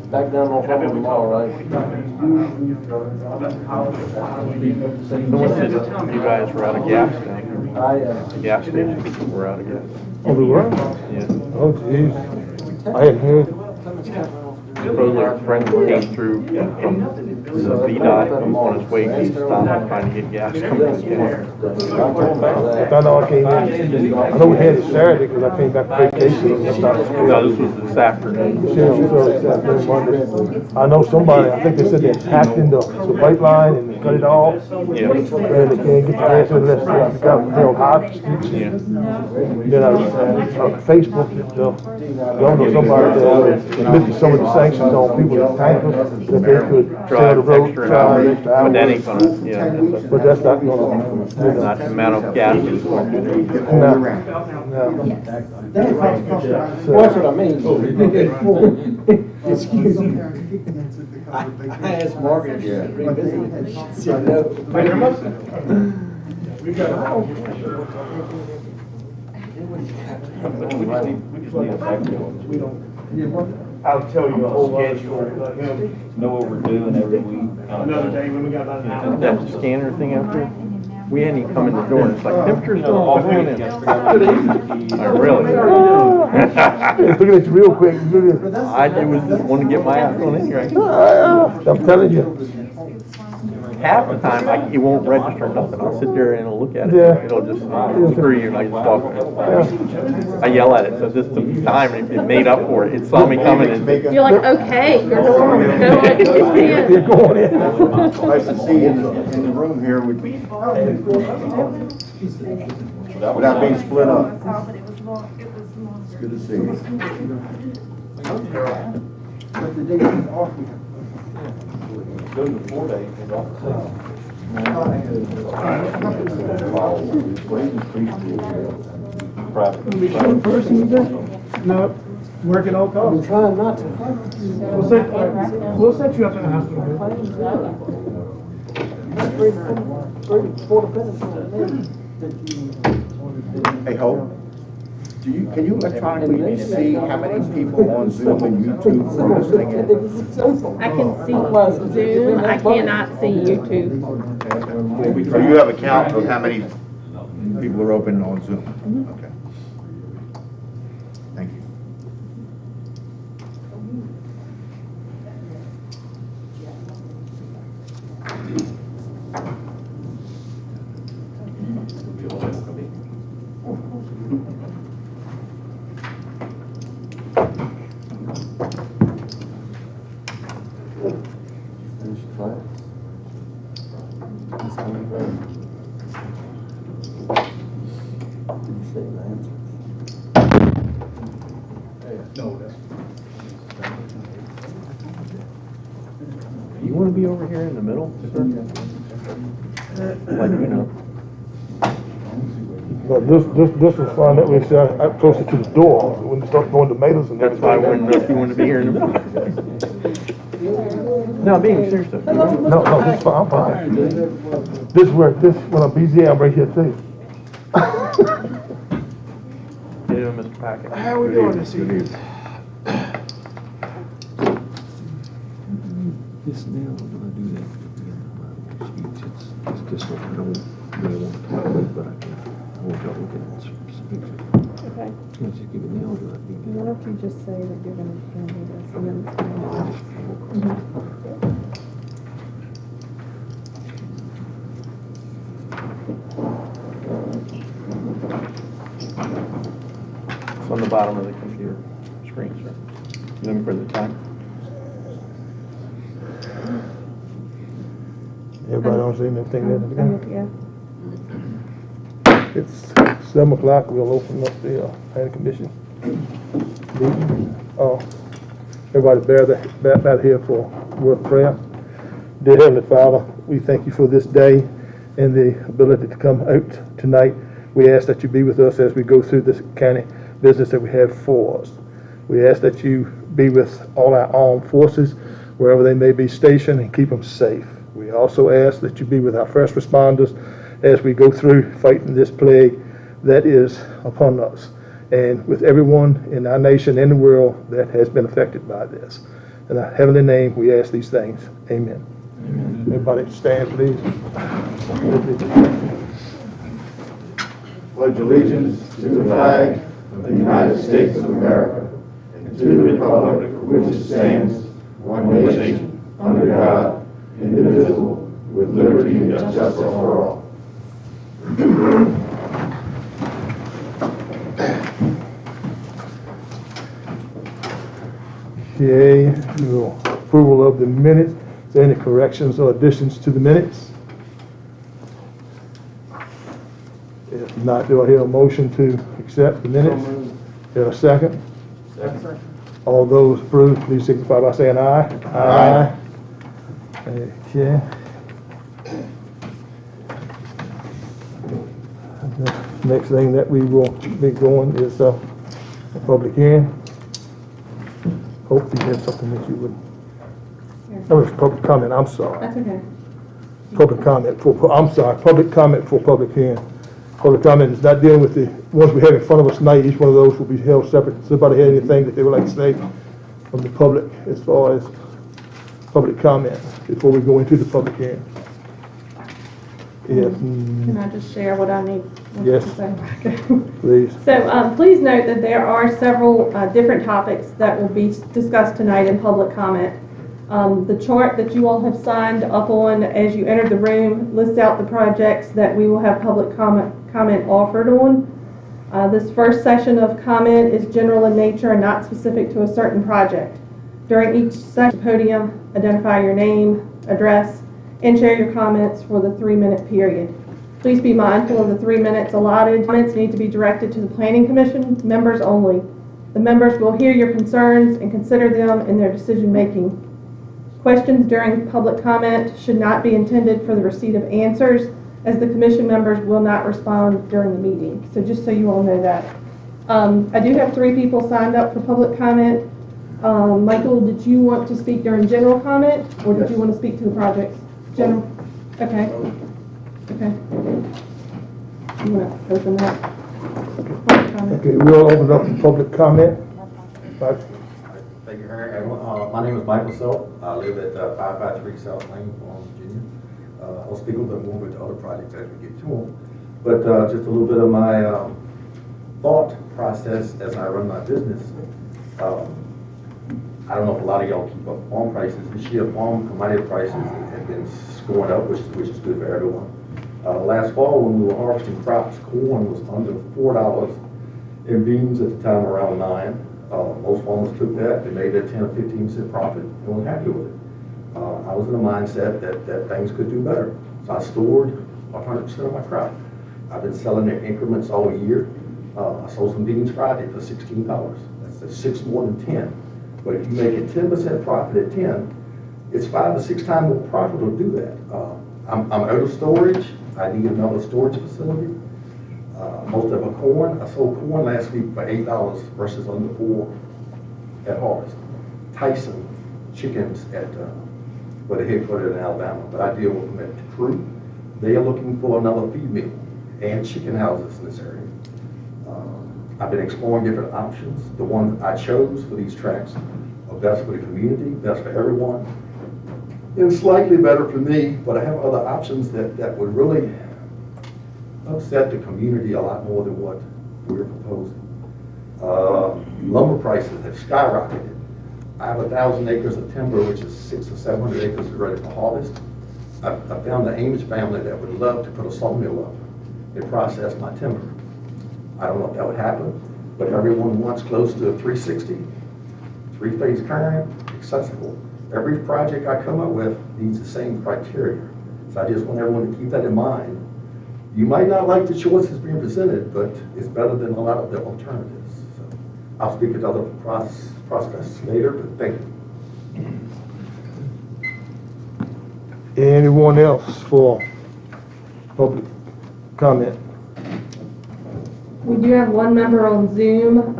Back down on top of the mall, right? Someone said you guys were out of gas down here. The gas station people were out of gas. Oh, we were? Yeah. Oh, jeez. I hadn't heard. Supposedly a friend came through from the VDOT on his way to stop trying to get gas coming in. I know I came in. I know we had it Saturday because I came back from vacation and started school. No, this was this afternoon. I know somebody, I think they said they hacked into the pipeline and cut it off. Yeah. And they can't get the gas unless they got held hostage. Yeah. Then on Facebook, y'all know somebody that lifted some of the sanctions on people in tankers that they could stay on the road, Extra drive hours, extra but that hours. ain't gonna, yeah, But that's not gonna, not the amount of gas that's going through there. no. Well, that's what I mean. Excuse me. I asked Margaret if she could revisit it. She said no. We just need a backfill. I'll tell you the whole schedule. Know what we're doing every week. Another day when we got about an hour. That scanner thing out there, we hadn't even come in the door and it's like, temperature's going off on in. Oh, really? Look at it real quick. Look at it. I was just wanting to get my ass on in here. I'm telling you. Half the time, it won't register nothing. I'll sit there and it'll look at it. Yeah. It'll just screw you and I just walk away. I yell at it, so just the time it made up for it. It saw me coming and. You're like, okay, you're going, go on, You're going in. Nice to see you in the room here without being split up. It's good to see you. Go to 4 days, it's off the private. No, work at all costs. I'm trying not to. We'll set you up in the hospital. Hey, Hope, can you electronically see how many people on Zoom and YouTube from this thing? I can see Zoom, I cannot see YouTube. So you have a count of how many people are open on Zoom? Okay. Thank you. You want to be over here in the middle, sir? Like, you know. But this was fun, that way, I'm closer to the door, when you start going tomatoes and That's why I wouldn't know if you wanted to be here in the middle. No, I'm being serious though. No, this is fine, I'm fine. When I'm busy, I'm right here too. Get him, Mr. Packett. How are we doing this evening? This now, when I do that, speech, it's just what I don't really want to talk about, but I want y'all to look at some pictures. Okay. Let's just give it now, do I think? Why don't you just say that you're gonna handle this and then it's gonna It's on the bottom of the computer screen, sir. You looking for the time? Everybody on Zoom, everything there? Yeah. It's 7 o'clock, we'll open up the planning commission meeting. Everybody bear here for a word of prayer. Dear Heavenly Father, we thank you for this day and the ability to come out tonight. We ask that you be with us as we go through this county business that we have for us. We ask that you be with all our armed forces, wherever they may be stationed, and keep them safe. We also ask that you be with our first responders as we go through fighting this plague that is upon us. and with everyone in our nation and the world that has been affected by this. In our heavenly name, we ask these things. Amen. Amen. Everybody stand, please. Pledge allegiance to the flag of the United States of America and to the republic for which it stands, one nation, under God, indivisible, with liberty and justice for all. Okay, approval of the minutes. Is there any corrections or additions to the minutes? If not, do I hear a motion to accept the minutes? Hear a second? Second. All those approved, please signify by saying aye. Aye. Okay. The next thing that we will be going is a public hearing. Hope you had something that you would. Oh, it's public comment, I'm sorry. That's okay. Public comment public comment for public hearing. Public comment is not dealing with the ones we have in front of us tonight. Each one of those will be held separate. Does anybody have anything that they would like to say from the public as far as public comment before we go into the public hearing? Yes. Can I just share what I need? Yes. To say? Please. So please note that there are several different topics that will be discussed tonight in public comment. The chart that you all have signed up on as you enter the room lists out the projects that we will have public comment offered on. This first session of comment is general in nature and not specific to a certain project. During each session, podium, identify your name, address, and share your comments for the 3-minute period. Please be mindful of the 3 minutes allotted. Comments need to be directed to the Planning Commission members only. The members will hear your concerns and consider them in their decision making. Questions during public comment should not be intended for the receipt of answers, as the commission members will not respond during the meeting. So just so you all know that. I do have 3 people signed up for public comment. Michael, did you want to speak during general comment, or did you want to speak to the projects? General? Okay. Okay. You want to open that? Public comment? Okay, we'll open up for public comment. Thank you, Harry. My name is Michael Self. I live at 553 South Lane, Florence, Virginia. I'll speak a little bit more with the other projects as we get to them. But just a little bit of my thought process as I run my business. I don't know if a lot of y'all keep up farm prices. This year, farm commodity prices have been going up, which is good for everyone. Last fall, when we were harvesting crops, corn was under $4, and beans at the time around $9. Most farmers took that, they made that 10 or 15% profit, and were happy with it. I was in a mindset that things could do better. So I stored 100% of my crop. I've been selling in increments all year. I sold some beans Friday for $16. That's 6 more than 10. But if you make a 10% profit at 10, it's 5 to 6 times more profitable to do that. I'm out of storage. I need another storage facility. Most of the corn, I sold corn last week for $8 versus under $4 at harvest. Tyson chickens at where the headquarters in Alabama, but I deal with them at Fruit. They are looking for another feed mill and chicken houses in this area. I've been exploring different options. The ones I chose for these tracks are best for the community, best for everyone, and slightly better for me, but I have other options that would really upset the community a lot more than what we're proposing. Lumber prices have skyrocketed. I have 1,000 acres of timber, which is 600 or 700 acres ready for harvest. I found the Amish family that would love to put a sawmill up and process my timber. I don't know if that would happen, but everyone wants close to a 360, 3-phase current, accessible. Every project I come up with needs the same criteria. So I just want everyone to keep that in mind. You might not like the choices being presented, but it's better than a lot of the alternatives. So I'll speak at other prospects later, but thank you. Anyone else for public comment? We do have one member on Zoom.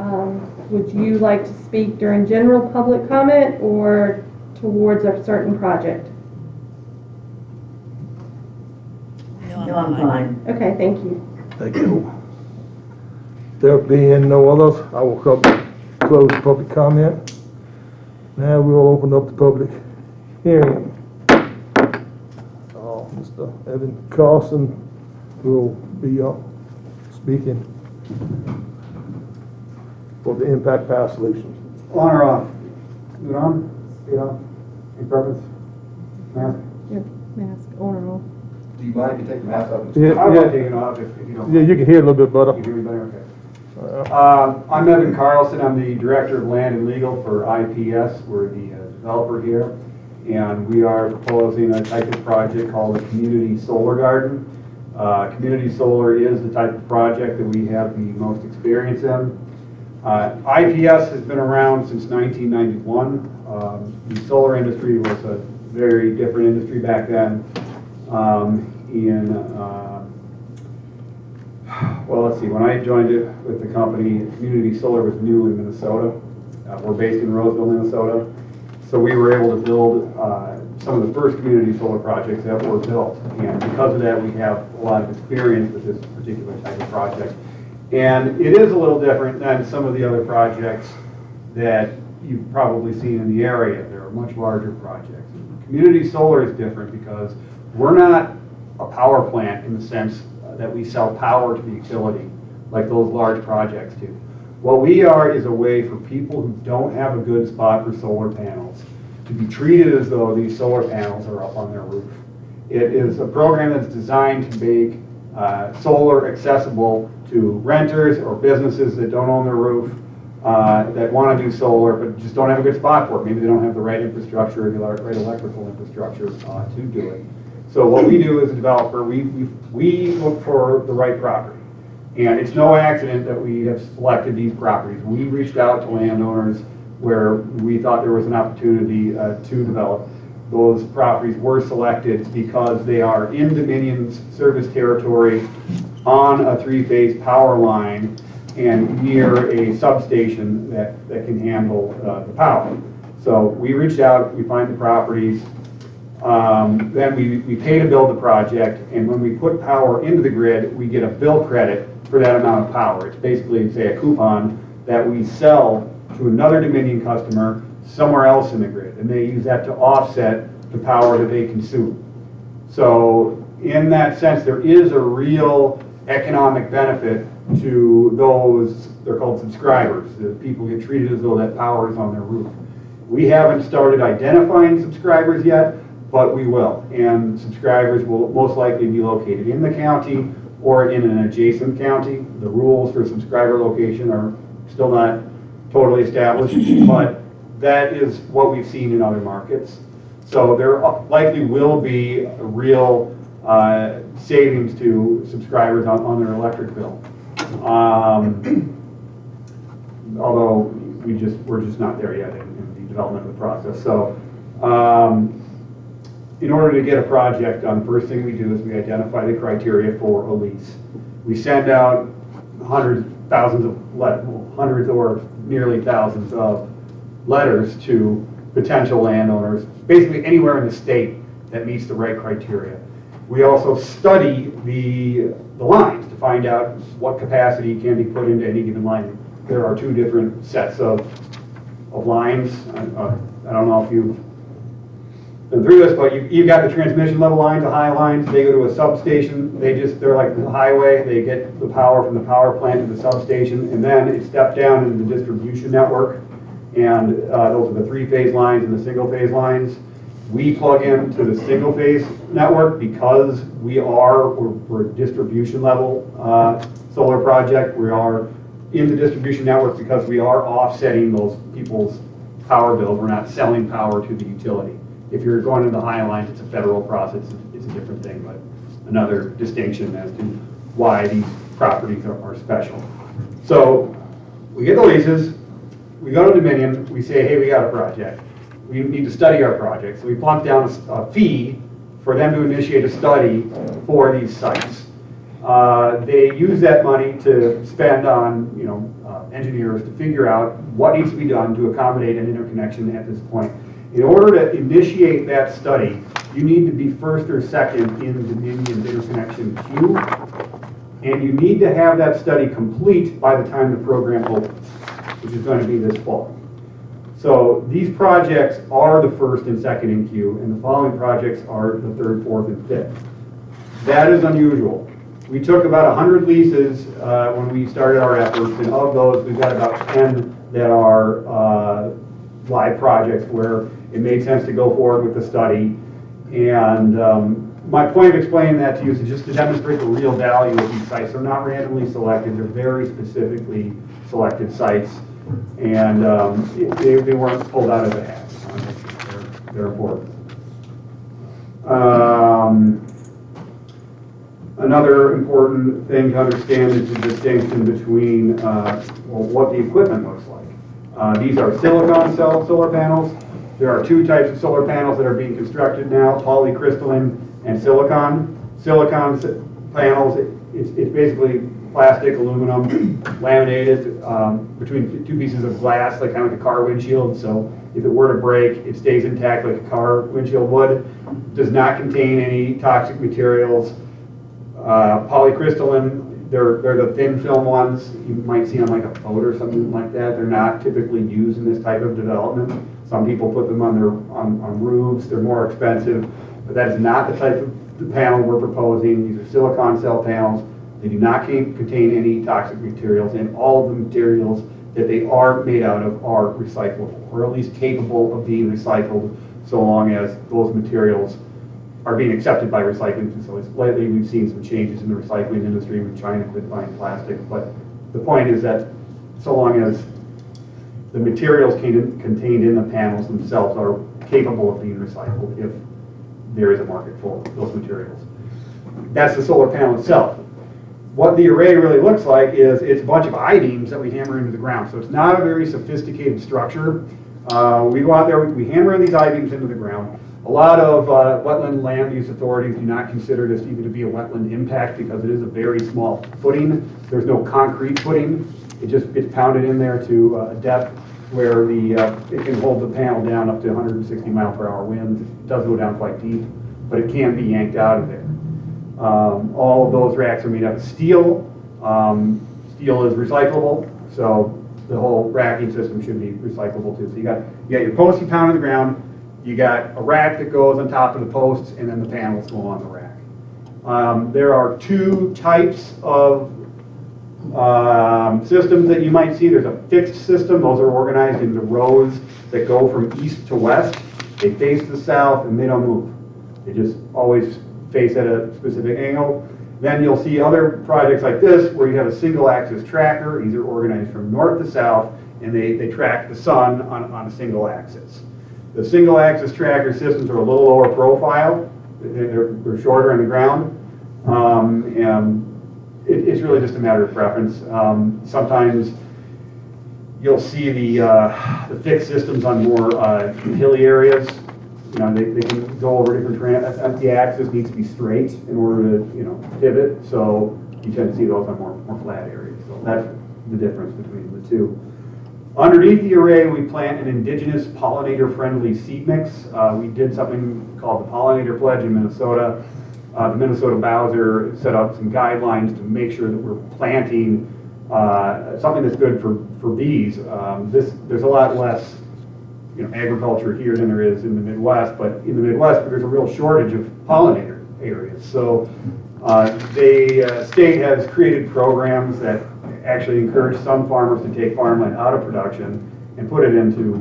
Would you like to speak during general public comment or towards a certain project? No, I'm fine. Okay, thank you. Thank you. There being no others, I will close the public comment. Now we will open up the public hearing. Mr. Evan Carlson will be speaking for the Impact Power Solutions. On or off? Is it on? Stay off? Any preference? Mask? Your mask on or off. Do you mind if you take the mask off? Yeah, I yeah. want to take it off if you don't. Yeah, you can hear a little bit better. You hear me better? Okay. I'm Evan Carlson. I'm the Director of Land and Legal for IPS. We're the developer here. And we are proposing a type of project called a community solar garden. Community solar is the type of project that we have the most experience in. IPS has been around since 1991. The solar industry was a very different industry back then. Well, let's see, when I joined it with the company, community solar was new in Minnesota. We're based in Roseville, Minnesota. So we were able to build some of the first community solar projects that were built. And because of that, we have a lot of experience with this particular type of project. And it is a little different than some of the other projects that you've probably seen in the area. They're much larger projects. Community solar is different because we're not a power plant in the sense that we sell power to the utility like those large projects do. What we are is a way for people who don't have a good spot for solar panels to be treated as though these solar panels are up on their roof. It is a program that's designed to make solar accessible to renters or businesses that don't own their roof, that want to do solar but just don't have a good spot for it. Maybe they don't have the right infrastructure or the right electrical infrastructure to do it. So what we do as a developer, we look for the right property. And it's no accident that we have selected these properties. We reached out to landowners where we thought there was an opportunity to develop. Those properties were selected because they are in Dominion's service territory on a three-phase power line and near a substation that can handle the power. So we reached out, we find the properties, then we pay to build the project, and when we put power into the grid, we get a bill credit for that amount of power. It's basically, say, a coupon that we sell to another Dominion customer somewhere else in the grid, and they use that to offset the power that they consume. So in that sense, there is a real economic benefit to those, they're called subscribers. The people get treated as though that power is on their roof. We haven't started identifying subscribers yet, but we will. And subscribers will most likely be located in the county or in an adjacent county. The rules for subscriber location are still not totally established, but that is what we've seen in other markets. So there likely will be a real savings to subscribers on their electric bill. Although we're just not there yet in the development of the process. So in order to get a project done, first thing we do is we identify the criteria for a lease. We send out hundreds or nearly thousands of letters to potential landowners, basically anywhere in the state that meets the right criteria. We also study the lines to find out what capacity can be put into any given line. There are two different sets of lines. I don't know if you've been through this, but you've got the transmission level lines, the high lines. They go to a substation. They're like the highway. They get the power from the power plant to the substation, and then it steps down into the distribution network. And those are the three-phase lines and the single-phase lines. We plug into the single-phase network because we're a distribution level solar project. We are in the distribution network because we are offsetting those people's power bills. We're not selling power to the utility. If you're going into the high lines, it's a federal process. It's a different thing, but another distinction as to why these properties are special. So we get the leases. We go to Dominion, we say, hey, we got a project. We need to study our project. So we plunk down a fee for them to initiate a study for these sites. They use that money to spend on engineers to figure out what needs to be done to accommodate an interconnection at this point. In order to initiate that study, you need to be first or second in the Dominion's interconnection queue And you need to have that study complete by the time the program opens, which is going to be this fall. So these projects are the first and second in queue, and the following projects are the third, fourth, and fifth. That is unusual. We took about 100 leases when we started our efforts, and of those, we've got about 10 that are live projects where it made sense to go forward with the study. And my point of explaining that to you is just to demonstrate the real value of these sites. They're not randomly selected, they're very specifically selected sites, and they weren't pulled out of the hat. They're important. Another important thing to understand is the distinction between what the equipment looks like. These are silicon cell solar panels. There are two types of solar panels that are being constructed now, polycrystalline and silicon. Silicon panels, it's basically plastic, aluminum, laminated between two pieces of glass, like kind of like a car windshield. So if it were to break, it stays intact like a car windshield would. Does not contain any toxic materials. Polycrystalline, they're the thin film ones. You might see on like a boat or something like that. They're not typically used in this type of development. Some people put them on roofs. They're more expensive, but that is not the type of panel we're proposing. These are silicon cell panels. They do not contain any toxic materials, and all of the materials that they are made out of are recyclable, or at least capable of being recycled, so long as those materials are being accepted by recycling facilities. Lately, we've seen some changes in the recycling industry with China quit buying plastic, but the point is that so long as the materials contained in the panels themselves are capable of being recycled, if there is a market for those materials. That's the solar panel itself. What the array really looks like is it's a bunch of I-beams that we hammer into the ground. So it's not a very sophisticated structure. We go out there, we hammer these I-beams into the ground. A lot of wetland land use authorities do not consider this even to be a wetland impact because it is a very small footing. There's no concrete footing. It just gets pounded in there to a depth where it can hold the panel down up to 160 mile per hour winds. It does go down quite deep, but it can be yanked out of there. All of those racks are made out of steel. Steel is recyclable, so the whole racking system should be recyclable too. So you got your posts you pound in the ground, you got a rack that goes on top of the posts, and then the panels go on the rack. There are two types of systems that you might see. There's a fixed system. Those are organized into rows that go from east to west. They face the south and they don't move. They just always face at a specific angle. Then you'll see other projects like this where you have a single axis tracker. These are organized from north to south, and they track the sun on a single axis. The single axis tracker systems are a little lower profile. They're shorter on the ground. And it's really just a matter of preference. Sometimes you'll see the fixed systems on more hilly areas. You know, they can go over different terrain. The axis needs to be straight in order to pivot. So you tend to see those on more flat areas. So that's the difference between the two. Underneath the array, we plant an indigenous pollinator-friendly seed mix. We did something called the Pollinator Pledge in Minnesota. The Minnesota Bowser set up some guidelines to make sure that we're planting something that's good for bees. There's a lot less agriculture here than there is in the Midwest, but in the Midwest there's a real shortage of pollinator areas. So the state has created programs that actually encourage some farmers to take farmland out of production and put it into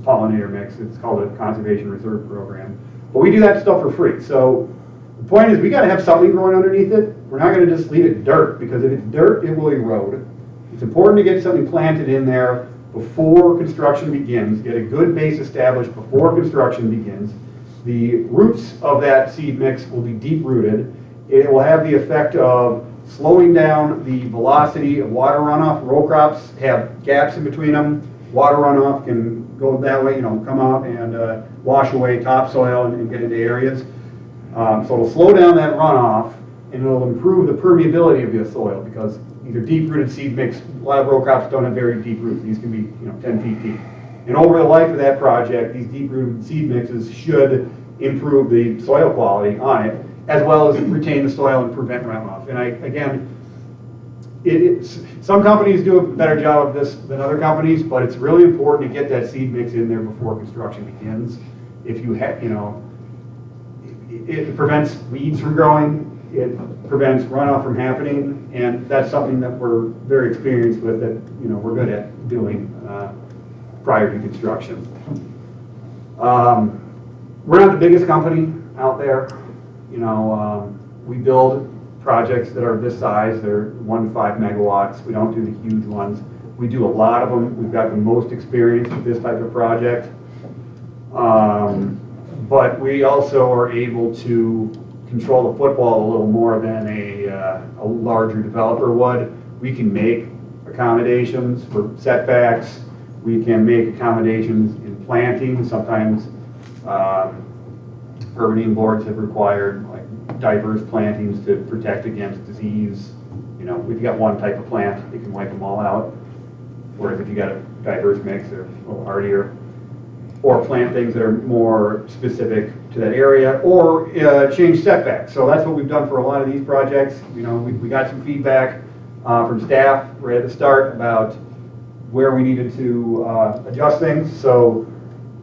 pollinator mix. It's called a conservation reserve program. But we do that stuff for free. So the point is we got to have something growing underneath it. We're not going to just leave it dirt, because if it's dirt, it will erode. It's important to get something planted in there before construction begins, get a good base established before construction begins. The roots of that seed mix will be deep rooted. It will have the effect of slowing down the velocity of water runoff. Row crops have gaps in between them. Water runoff can go that way, come out and wash away topsoil and get into areas. So it'll slow down that runoff, and it'll improve the permeability of the soil, because these are deep-rooted seed mix. A lot of row crops don't have very deep roots. These can be 10 feet deep. And over the life of that project, these deep-rooted seed mixes should improve the soil quality on it, as well as retain the soil and prevent runoff. And again, some companies do a better job of this than other companies, but it's really important to get that seed mix in there before construction begins. If you have, it prevents weeds from growing, it prevents runoff from happening, and that's something that we're very experienced with, that, we're good at doing prior to construction. We're not the biggest company out there. We build projects that are this size. They're 1 to 5 megawatts. We don't do the huge ones. We do a lot of them. We've got the most experience with this type of project. But we also are able to control the football a little more than a larger developer would. We can make accommodations for setbacks. We can make accommodations in planting. Sometimes urbaning boards have required like diverse plantings to protect against disease. If you got one type of plant, you can wipe them all out. Whereas if you got a diverse mix, they're a little hardier. Or plant things that are more specific to that area, or change setbacks. So that's what we've done for a lot of these projects. We got some feedback from staff right at the start about where we needed to adjust things. So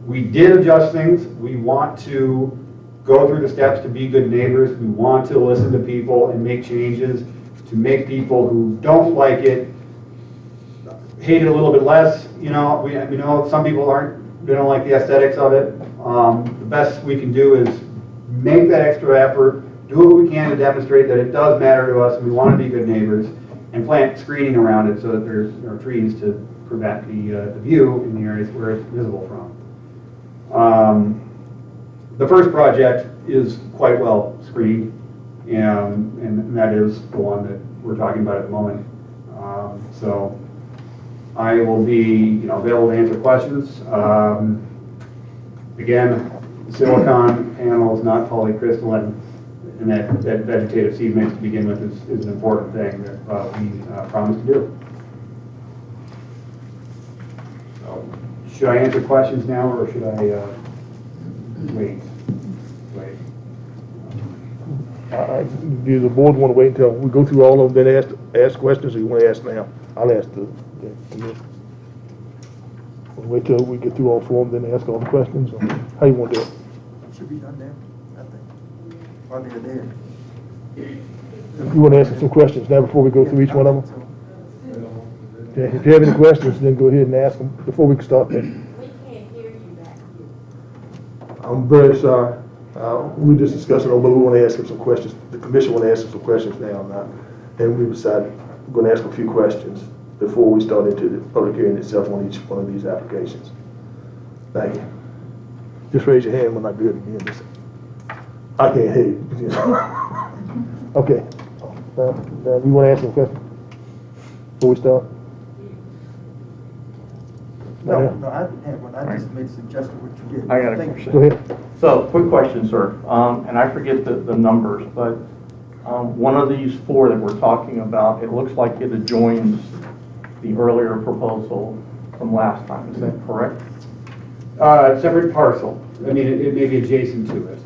we did adjust things. We want to go through the steps to be good neighbors. We want to listen to people and make changes to make people who don't like it hate it a little bit less. We know some people they don't like the aesthetics of it. The best we can do is make that extra effort, do what we can to demonstrate that it does matter to us and we want to be good neighbors, and plant screening around it so that there are trees to prevent the view in the areas where it's visible from. The first project is quite well screened, and that is the one that we're talking about at the moment. So I will be available to answer questions. Again, silicon panels, not polycrystalline, and that vegetative seed mix to begin with is an important thing that we promise to do. So, should I answer questions now, or should I wait? Do the board want to wait until we go through all of them, then ask questions, or you want to ask now? I'll ask the commission. We'll wait till we get through all 4 of them, then ask all the questions, or how you want to do it? Should be done now, I think. While they're there. You want to ask some questions now before we go through each one of them? Okay, if you have any questions, then go ahead and ask them before we start then. We can't hear you back here. I'm very sorry. We just discussed it, but we want to ask him some questions. The commission want to ask him some questions now, and we decided we're going to ask a few questions before we start into the public hearing itself on each one of these applications. Thank you. Just raise your hand when I do it again. I can't hear you. Okay. Now, you want to ask some questions before we start? No, I didn't have one. I just made a suggestion what you did. I got a Thank question. Go ahead. So, quick question, sir, and I forget the numbers, but one of these 4 that we're talking about, it looks like it adjoins the earlier proposal from last time. Is that correct? Separate parcel. I mean, it may be adjacent to it,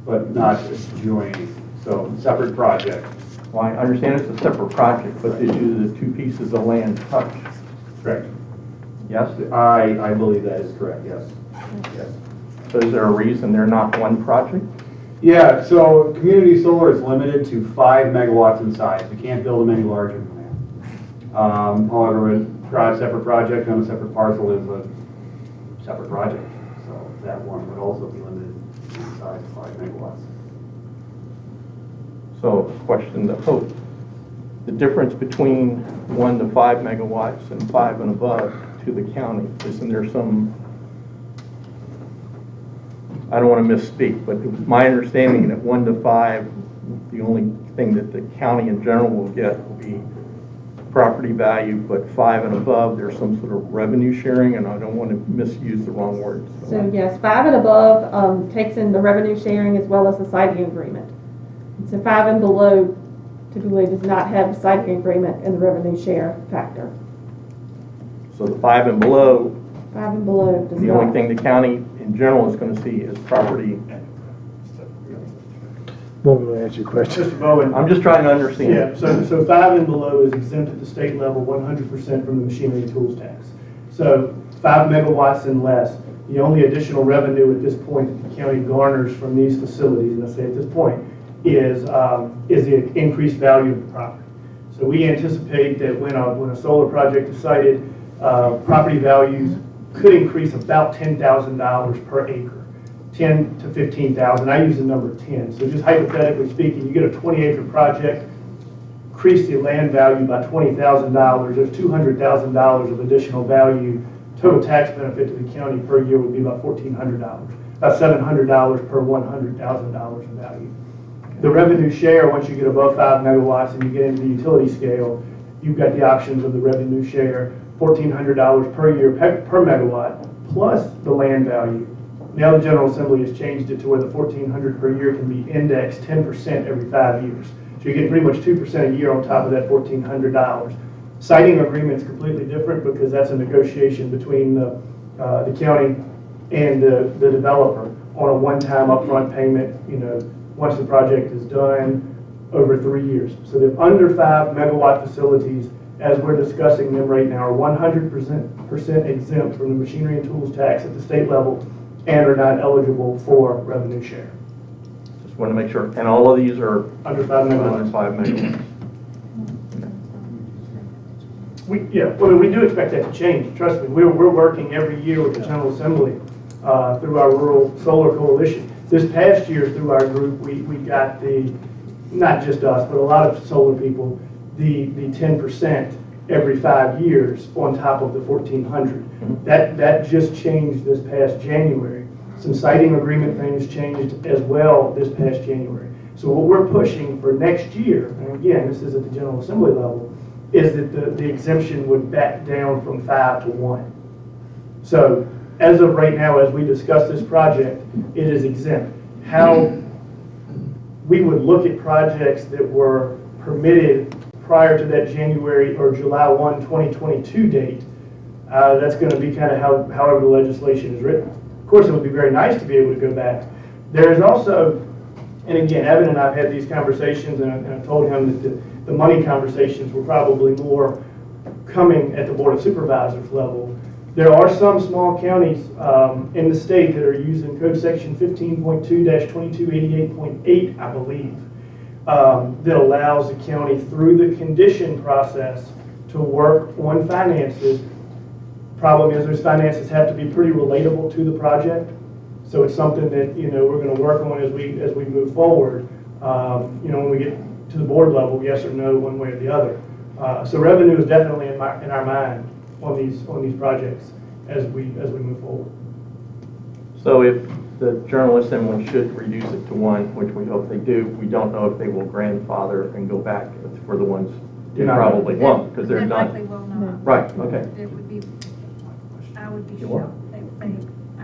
but not adjoining. So, separate project. Well, I understand it's a separate project, but did the 2 pieces of land touch? Correct. Yes? I believe that is correct, yes. Yes. So is there a reason they're not one project? Yeah, so community solar is limited to 5 megawatts in size. We can't build them any larger than that. However, a separate project on a separate parcel is a separate project. So that one would also be limited in size to 5 megawatts. So, question the difference between 1 to 5 megawatts and 5 and above to the county, isn't there some, I don't want to misspeak, but my understanding that 1 to 5, the only thing that the county in general will get will be property value, but 5 and above, there's some sort of revenue sharing, and I don't want to misuse the wrong words. So yes, 5 and above takes in the revenue sharing as well as the siting agreement. So 5 and below typically does not have a siting agreement and the revenue share factor. So the 5 and below, 5 and below does the not. only thing the county in general is going to see is property. Want me to answer your question? Mr. Bowen. I'm just trying to understand. Yeah, so 5 and below is exempt at the state level 100% from the machinery and tools tax. So 5 megawatts and less, the only additional revenue at this point that the county garners from these facilities, and I say at this point, is the increased value of the property. So we anticipate that when a solar project is sited, property values could increase about $10,000 per acre. 10 to 15,000. I use the number 10. So just hypothetically speaking, you get a 20-acre project, increase the land value by $20,000. There's $200,000 of additional value. Total tax benefit to the county per year would be about $1,400. About $700 per $100,000 in value. The revenue share, once you get above 5 megawatts and you get into the utility scale, you've got the options of the revenue share, $1,400 per year per megawatt, plus the land value. Now the General Assembly has changed it to where the $1,400 per year can be indexed 10% every 5 years. So you get pretty much 2% a year on top of that $1,400. Siting agreement is completely different because that's a negotiation between the county and the developer on a one-time upfront payment, once the project is done over 3 years. So the under 5 megawatt facilities, as we're discussing them right now, are 100% exempt from the machinery and tools tax at the state level and are not eligible for revenue share. Just want to make sure. And all of these are Under 5 megawatts. under 5 megawatts. We do expect that to change. Trust me, we're working every year with the General Assembly through our Rural Solar Coalition. This past year, through our group, we got not just us, but a lot of solar people, the 10% every 5 years on top of the 1,400. That just changed this past January. Some siting agreement things changed as well this past January. So what we're pushing for next year, and again, this is at the General Assembly level, is that the exemption would back down from 5 to 1. So as of right now, as we discuss this project, it is exempt. How we would look at projects that were permitted prior to that January or July 1, 2022 date, that's going to be kind of however the legislation is written. Of course, it would be very nice to be able to go back. There is also, and again, Evan and I have had these conversations, and I've told him that the money conversations were probably more coming at the Board of Supervisors level. There are some small counties in the state that are using Code Section 15.2-2288.8, I believe, that allows the county through the condition process to work on finances. Problem is, those finances have to be pretty relatable to the project. So it's something that we're going to work on as we move forward. When we get to the board level, yes or no, one way or the other. So revenue is definitely in our mind on these projects as we move forward. So if the General Assembly should reduce it to 1, which we hope they do, we don't know if they will grandfather and go back for the ones who probably won't, because they're They done. likely will not. Right, okay, It would be, I would be You sure, are? I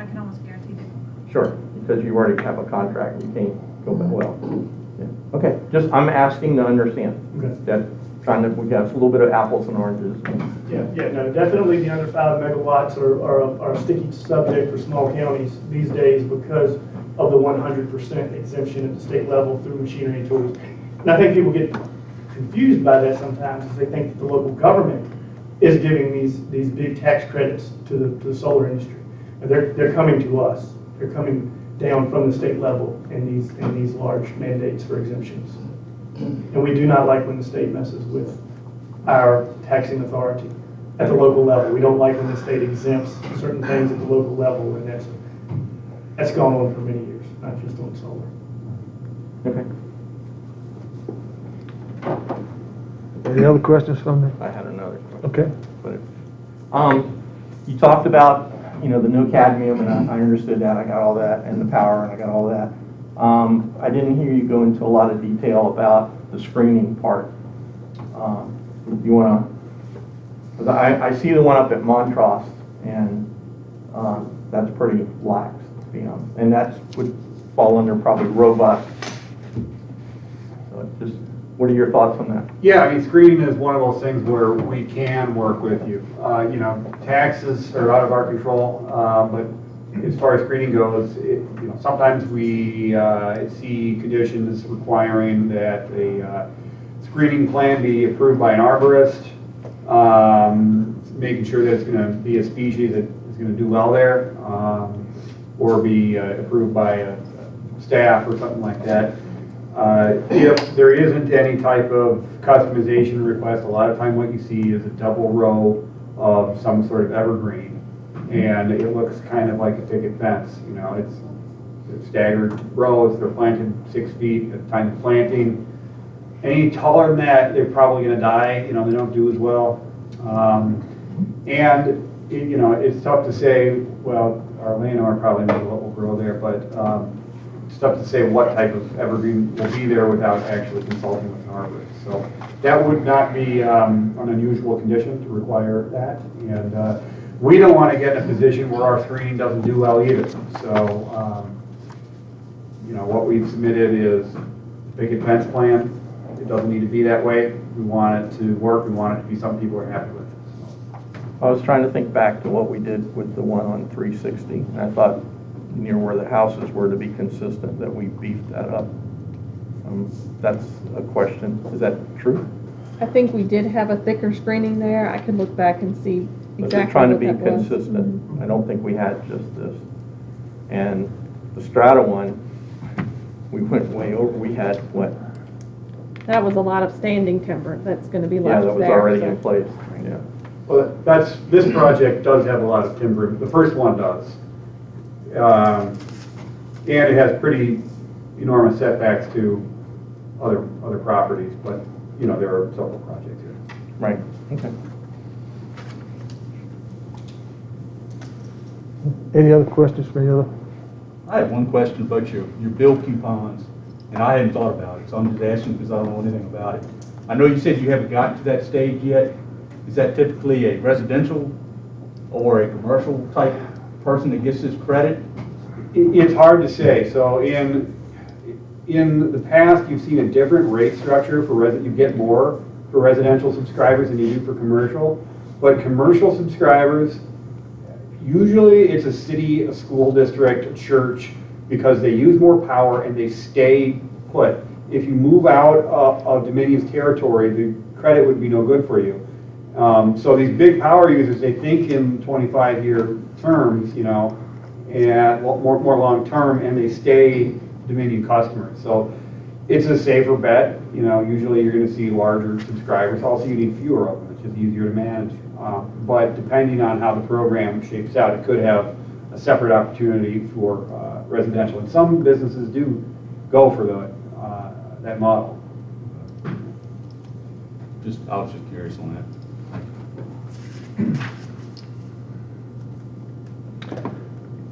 can almost guarantee they will. sure, because you already have a contract, you can't go back, well. Yeah. Okay, I'm asking to understand. Okay. That we have a little bit of apples and oranges. No, definitely the under 5 megawatts are a sticky subject for small counties these days because of the 100% exemption at the state level through machinery and tools. And I think people get confused by that sometimes because they think that the local government is giving these big tax credits to the solar industry. And they're coming to us. They're coming down from the state level in these large mandates for exemptions. And we do not like when the state messes with our taxing authority at the local level. We don't like when the state exempts certain things at the local level, and that's gone on for many years, not just on solar. Okay. Any other questions from me? I had another question. Okay. But you talked about the no cadmium, and I understood that. I got all that, and the power, and I got all that. I didn't hear you go into a lot of detail about the screening part. You want to? Because I see the one up at Montrose, and that's pretty lax, to be honest. And that would fall under probably robust. So just, what are your thoughts on that? Yeah, I mean, screening is one of those things where we can work with you. Taxes are out of our control, but as far as screening goes, sometimes we see conditions requiring that a screening plan be approved by an arborist, making sure that it's going to be a species that is going to do well there, or be approved by staff or something like that. If there isn't any type of customization request, a lot of time what you see is a double row of some sort of evergreen, and it looks kind of like a picket fence. It's staggered rows. They're planted 6 feet at the time of planting. Any taller than that, they're probably going to die. They don't do as well. It's tough to say. Well, our landowner probably knows what will grow there, but it's tough to say what type of evergreen will be there without actually consulting with an arborist. So that would not be an unusual condition to require that, and we don't want to get in a position where our screening doesn't do well either. So, what we've submitted is a picket fence plan. It doesn't need to be that way. We want it to work. We want it to be something people are happy with. I was trying to think back to what we did with the one on 360, and I thought near where the houses were, to be consistent, that we beefed that up. That's a question. Is that true? I think we did have a thicker screening there. I could look back and see But exactly we're trying to what be that was. consistent. Mhm. I don't think we had just this. And the Strata one, we went way over. We had what? That was a lot of standing timber that's going to be Yeah, left that was there, already so- in place. Yeah. Well, this project does have a lot of timber. The first one does. And it has pretty enormous setbacks to other properties, but, there are several projects here. Right. Okay. Any other questions for any other? I have one question about your bill coupons, and I hadn't thought about it, so I'm just asking because I don't know anything about it. I know you said you haven't gotten to that stage yet. Is that typically a residential or a commercial type person that gets this credit? It's hard to say. So in the past, you've seen a different rate structure for you get more for residential subscribers than you do for commercial. But commercial subscribers, usually it's a city, a school district, a church, because they use more power and they stay put. If you move out of Dominion's territory, the credit would be no good for you. So these big power users, they think in 25-year terms, and more long term, and they stay Dominion customers. So it's a safer bet. Usually you're going to see larger subscribers. Also, you need fewer of them. It's just easier to manage. But depending on how the program shapes out, it could have a separate opportunity for residential. And some businesses do go for that model. I was just curious on that.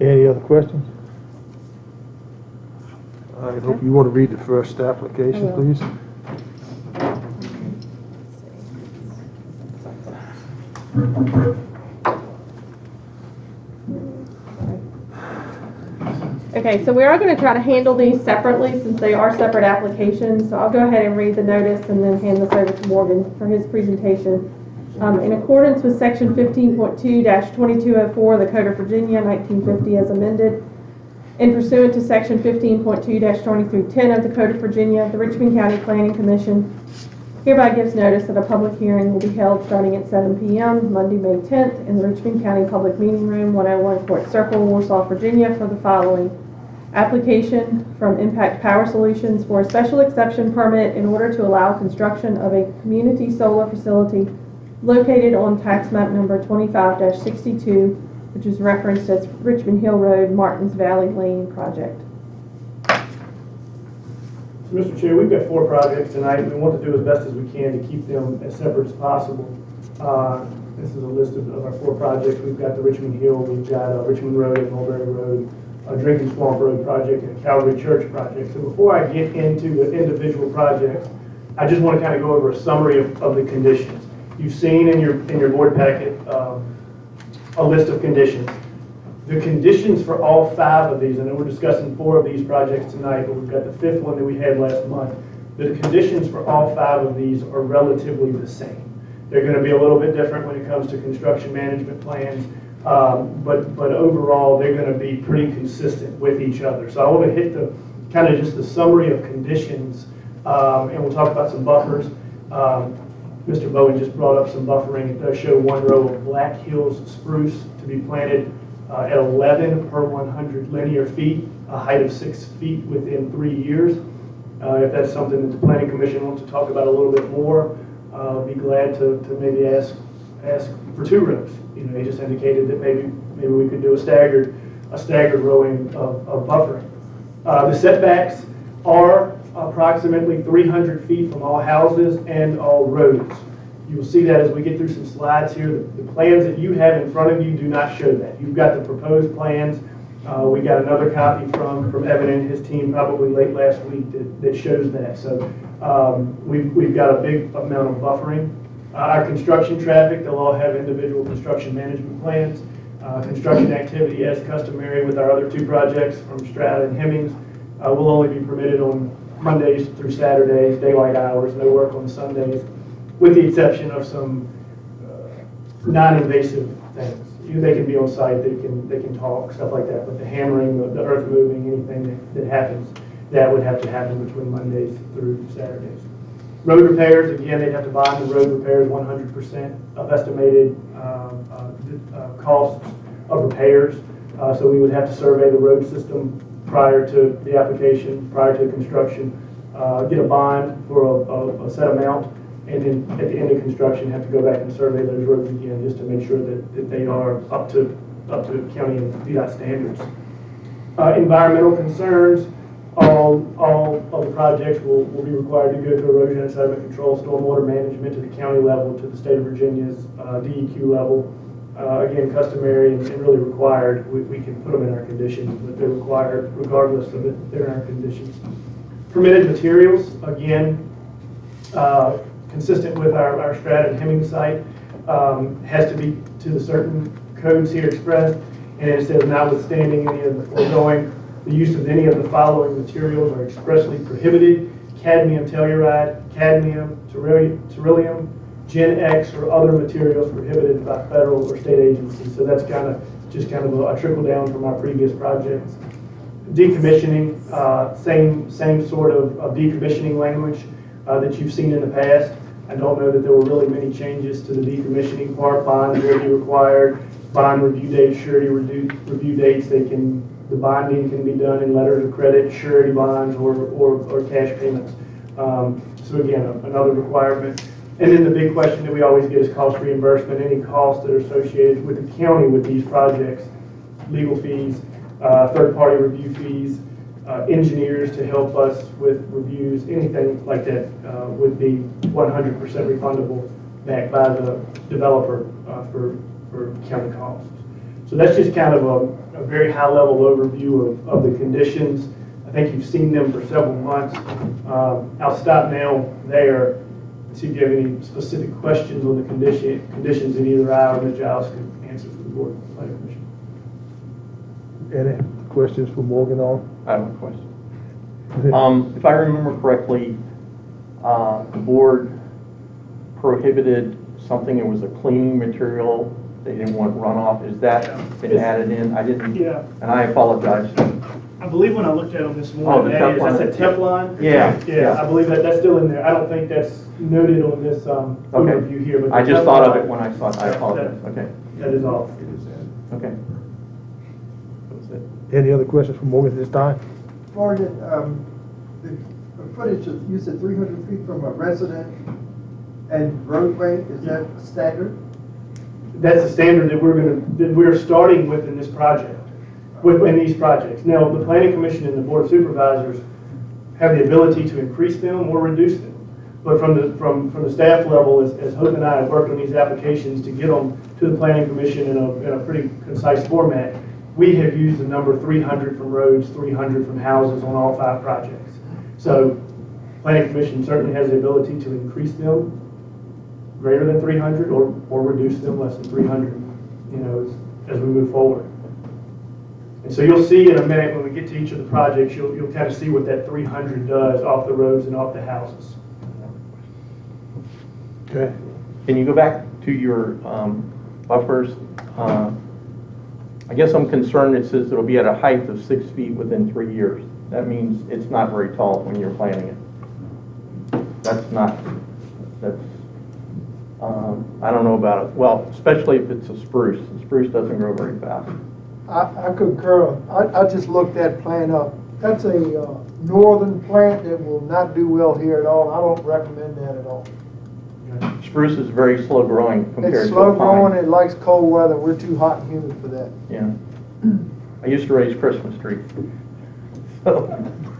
Any other questions? I hope you want to read the first application, I will. please. Okay, so we are going to try to handle these separately since they are separate applications. So I'll go ahead and read the notice and then hand this over to Morgan for his presentation. In accordance with Section 15.2-2204 of the Code of Virginia, 1950 as amended, and pursuant to Section 15.2-20-10 of the Code of Virginia, the Richmond County Planning Commission hereby gives notice that a public hearing will be held starting at 7 p.m. Monday, May 10th in the Richmond County Public Meeting Room, 101 Court Circle, Warsaw, Virginia, for the following: application from Impact Power Solutions for a special exception permit in order to allow construction of a community solar facility located on tax map number 25-62, which is referenced as Richmond Hill Road, Martins Valley Lane project. So, Mr. Chair, we've got 4 projects tonight. We want to do as best as we can to keep them as separate as possible. This is a list of our 4 projects. We've got the Richmond Hill, we've got Richmond Road and Mulberry Road, a Drinking Swamp Road project, and a Calvary Church project. So before I get into the individual projects, I just want to kind of go over a summary of the conditions. You've seen in your board packet a list of conditions. The conditions for all 5 of these, and we're discussing 4 of these projects tonight, but we've got the 5th one that we had last month. The conditions for all 5 of these are relatively the same. They're going to be a little bit different when it comes to construction management plans. But overall, they're going to be pretty consistent with each other. So I want to hit the kind of just the summary of conditions, and we'll talk about some buffers. Mr. Bowen just brought up some buffering. It does show one row of Black Hills spruce to be planted at 11 per 100 linear feet, a height of 6 feet within 3 years. If that's something that the Planning Commission wants to talk about a little bit more, I'll be glad to maybe ask for 2 rows. You know, he just indicated that maybe we could do a staggered rowing of buffering. The setbacks are approximately 300 feet from all houses and all roads. You will see that as we get through some slides here. The plans that you have in front of you do not show that. You've got the proposed plans. We got another copy from Evan and his team probably late last week that shows that. So we've got a big amount of buffering. Our construction traffic, they'll all have individual construction management plans. Construction activity as customary with our other 2 projects from Strata and Hemmings will only be permitted on Mondays through Saturdays, daylight hours, no work on Sundays, with the exception of some non-invasive things. They can be on site, they can talk, stuff like that, but the hammering, the earth moving, anything that happens, that would have to happen between Mondays through Saturdays. Road repairs, again, they'd have to bond the road repairs 100% of estimated costs of repairs. So we would have to survey the road system prior to the application, prior to construction, get a bond for a set amount, and then at the end of construction have to go back and survey those roads again just to make sure that they are up to county and VDOT standards. Environmental concerns, all of the projects will be required to go through erosion and sediment control, stormwater management to the county level, to the state of Virginia's DEQ level. Again, customary and really required. We can put them in our conditions, but they're required regardless of it. They're in our conditions. Permitted materials, again, consistent with our Strata and Hemming site, has to be to the certain codes here expressed, and it says notwithstanding any of the foregoing, the use of any of the following materials are expressly prohibited: cadmium telluride, cadmium, beryllium, Gen X, or other materials prohibited by federal or state agencies. So that's kind of a trickle down from our previous projects. Decommissioning, same sort of decommissioning language that you've seen in the past. I don't know that there were really many changes to the decommissioning part. Bonds will be required. Bond review dates, surety review dates. The bonding can be done in letters of credit, surety bonds, or cash payments. So again, another requirement. And then the big question that we always get is cost reimbursement. Any costs that are associated with the county with these projects, legal fees, third-party review fees, engineers to help us with reviews, anything like that would be 100% refundable back by the developer for county costs. So that's just kind of a very high-level overview of the conditions. I think you've seen them for several months. I'll stop now there and see if you have any specific questions on the conditions that either I or Ms. Giles can answer for the Board of Planning Commission. Any questions for Morgan on? I have a question. If I remember correctly, the board prohibited something that was a cleaning material. They didn't want runoff. Is that been added in? I didn't. Yeah. And I apologize. I believe when I looked at them this morning, that's a Teflon. Yeah. I believe that's still in there. I don't think that's noted on this overview here. But I just thought of it when I saw it. I apologize. Okay. That is all. Okay. That was it. Any other questions for Morgan at this time? Morgan, the footage of, you said 300 feet from a resident and roadway, is that standard? That's the standard that we're starting with in this project, in these projects. Now, the Planning Commission and the Board of Supervisors have the ability to increase them or reduce them. But from the staff level, as Hope and I have worked on these applications to get them to the Planning Commission in a pretty concise format, we have used the number 300 from roads, 300 from houses on all 5 projects. So Planning Commission certainly has the ability to increase them greater than 300 or reduce them less than 300, as we move forward. And so you'll see in a minute when we get to each of the projects, you'll kind of see what that 300 does off the roads and off the houses. Okay. Can you go back to your buffers? I guess I'm concerned, it says it'll be at a height of 6 feet within 3 years. That means it's not very tall when you're planting it. That's not, that's, I don't know about it. Well, especially if it's a spruce. The spruce doesn't grow very fast. I concur. I just looked that plant up. That's a northern plant that will not do well here at all. I don't recommend that at all. Spruce is very slow growing compared to a It's slow growing, pine. it likes cold weather. We're too hot and humid for that. Yeah. I used to raise Christmas trees. So,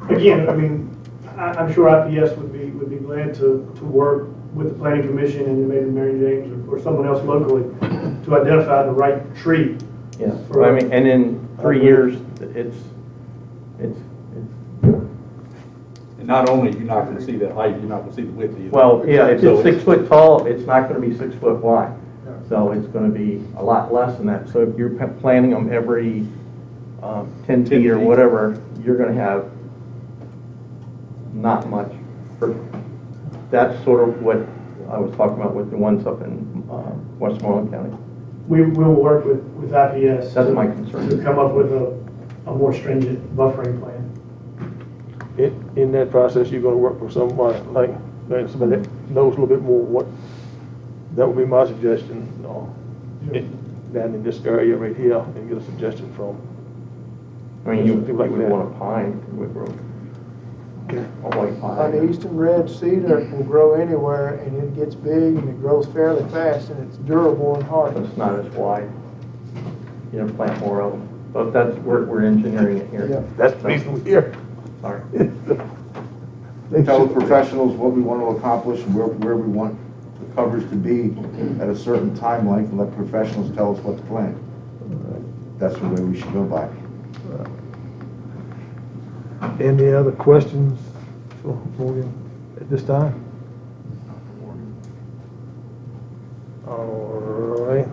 Again, I mean, I'm sure IPS would be glad to work with the planning commission and maybe Mary James or someone else locally to identify the right tree. yeah. I mean, and in 3 years, it's And not only you're not gonna see that height, you're not gonna see the width either. well, yeah, if So it's 6 foot tall, it's not gonna be 6 foot wide. So it's gonna be a lot less than that. So if you're planting them every 10 feet or feet. whatever, you're gonna have not much. That's sort of what I was talking about with the ones up in Westmoreland County. We will work with IPS. That's my concern. To come up with a more stringent buffering plan. In that process, you're gonna work with somebody, like somebody that knows a little bit more what, that would be my suggestion, down in this area right here, and get a suggestion from. I mean, you Something like would that. want a pine would grow. Okay. A white An pine. eastern red cedar will grow anywhere, and it gets big, and it grows fairly fast, and it's durable and But hardy. it's not as wide. You know, plant more of them. But that's, we're engineering it Yeah. here. That's the reason we're here. Sorry. Tell the professionals what we want to accomplish, and where we want the coverage to be at a certain time length, and let professionals tell us what to plant. That's the way we should go by. Any other questions for Morgan at this time? All right.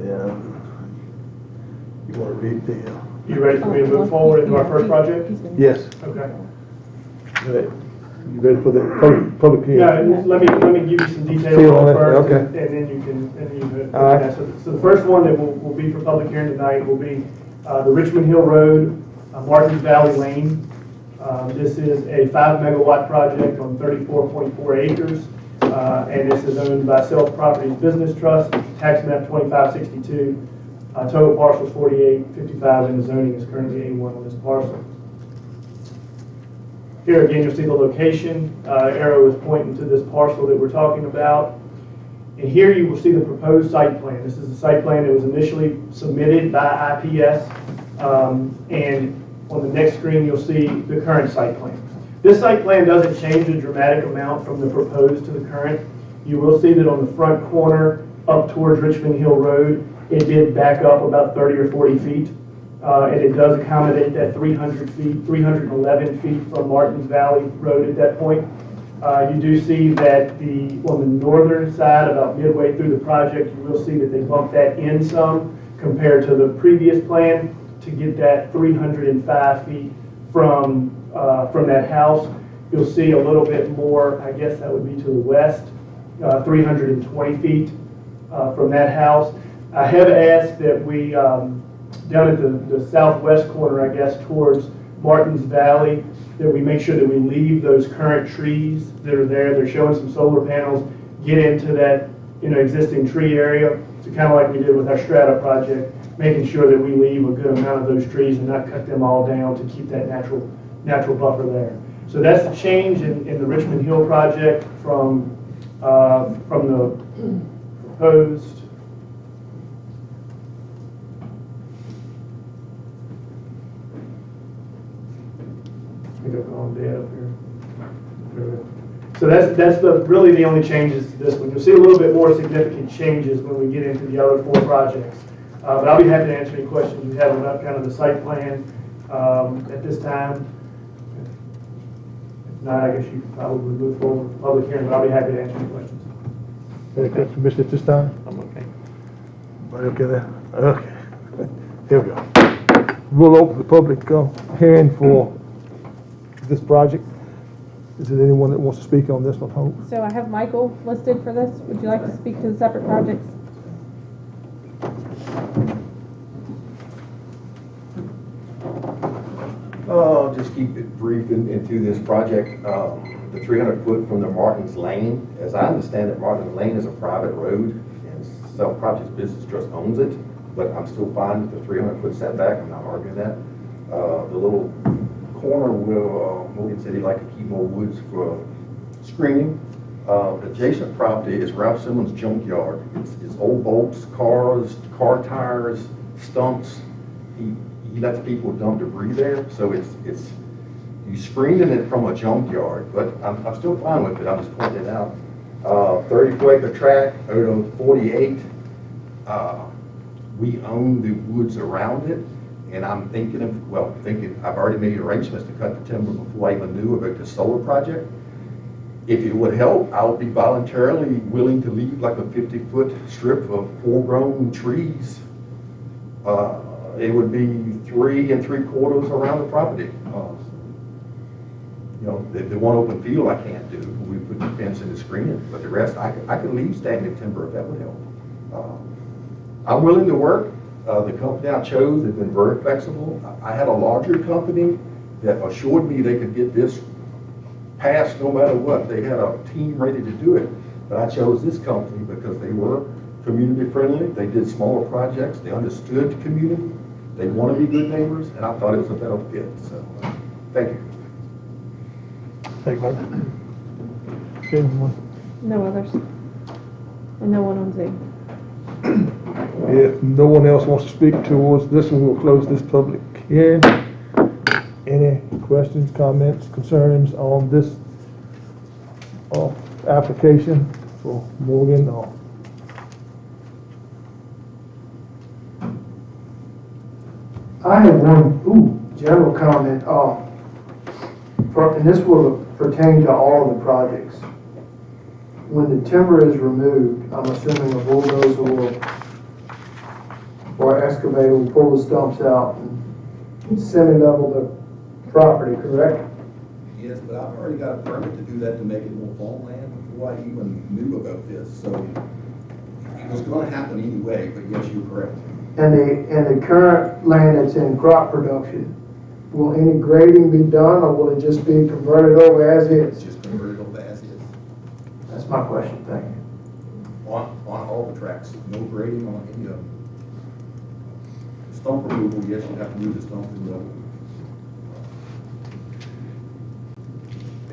Yeah. You want to read the? You ready for me to move forward into our first project? Yes. Okay. Right. You ready for the public hearing? Yeah, and let me give you some details Feel on on it it, first, okay. and then you can. All right. So the first one that will be for public hearing tonight will be the Richmond Hill Road, Martins Valley Lane. This is a 5 megawatt project on 34.4 acres, and this is owned by Self Properties Business Trust, tax map 2562. Total parcels 4855, and the zoning is currently A1 on this parcel. Here again, you'll see the location. Arrow is pointing to this parcel that we're talking about. And here you will see the proposed site plan. This is the site plan that was initially submitted by IPS. And on the next screen, you'll see the current site plan. This site plan doesn't change a dramatic amount from the proposed to the current. You will see that on the front corner up towards Richmond Hill Road, it did back up about 30 or 40 feet. And it does accommodate that 300 feet, 311 feet from Martins Valley Road at that point. You do see that on the northern side, about midway through the project, you will see that they bumped that in some compared to the previous plan to get that 305 feet from that house. You'll see a little bit more, I guess that would be to the west, 320 feet from that house. I have asked that we, down at the southwest corner, I guess, towards Martins Valley, that we make sure that we leave those current trees that are there. They're showing some solar panels, get into that existing tree area, so kind of like we did with our Strata project, making sure that we leave a good amount of those trees and not cut them all down to keep that natural buffer there. So that's the change in the Richmond Hill project from the proposed. I think I've gone dead up here. So that's really the only changes to this one. You'll see a little bit more significant changes when we get into the other 4 projects. But I'll be happy to answer any questions you have about kind of the site plan at this time. If not, I guess you could probably move forward with the public hearing, but I'll be happy to answer any questions. Any questions, Commissioner, at this time? I'm okay. Everybody okay there? Okay. Here we go. We'll open the public hearing for this project. Is there anyone that wants to speak on this one, Hope? So I have Michael listed for this. Would you like to speak to the separate projects? I'll just keep it brief into this project. The 300 foot from the Martin's Lane, as I understand it, Martin's Lane is a private road and Self Projects Business Trust owns it, but I'm still fine with the 300 foot setback. I'm not arguing that. The little corner where Morgan City like to keep more woods for screening. Adjacent property is Ralph Simmons' junkyard. It's old bolts, cars, car tires, stumps. He lets people dump debris there, so it's you screening it from a junkyard, but I'm still fine with it. I'm just pointing it out. 34 acre tract out of 48. We own the woods around it, and I'm thinking I've already made arrangements to cut the timber before I even knew about the solar project. If it would help, I would be voluntarily willing to leave like a 50-foot strip of full-grown trees. It would be 3 3/4 around the property. The one open field I can't do. We put the fence in the screen, but the rest I could leave standing timber if that would help. I'm willing to work. The company I chose has been very flexible. I had a larger company that assured me they could get this passed no matter what. They had a team ready to do it, but I chose this company because they were community friendly. They did smaller projects. They understood the community. They want to be good neighbors, and I thought it was a better fit. So, thank you. Thank you. Anyone? No others. And no one on Zoom. If no one else wants to speak towards this one, we'll close this public hearing. Any questions, comments, concerns on this application for Morgan? I have one, general comment, and this will pertain to all of the projects. When the timber is removed, I'm assuming a bulldozer or excavator will pull the stumps out and semi-level the property, correct? Yes, but I've already got a permit to do that to make it more farmland before I even knew about this, so it was gonna happen anyway, but yes, you're correct. And the current land that's in crop production, will any grading be done, or will it just be converted over as It's is? just converted over as is. That's my question, thank you. On all the tracks, no grading on any of them. Stump removal, yes, you have to move the stump to level.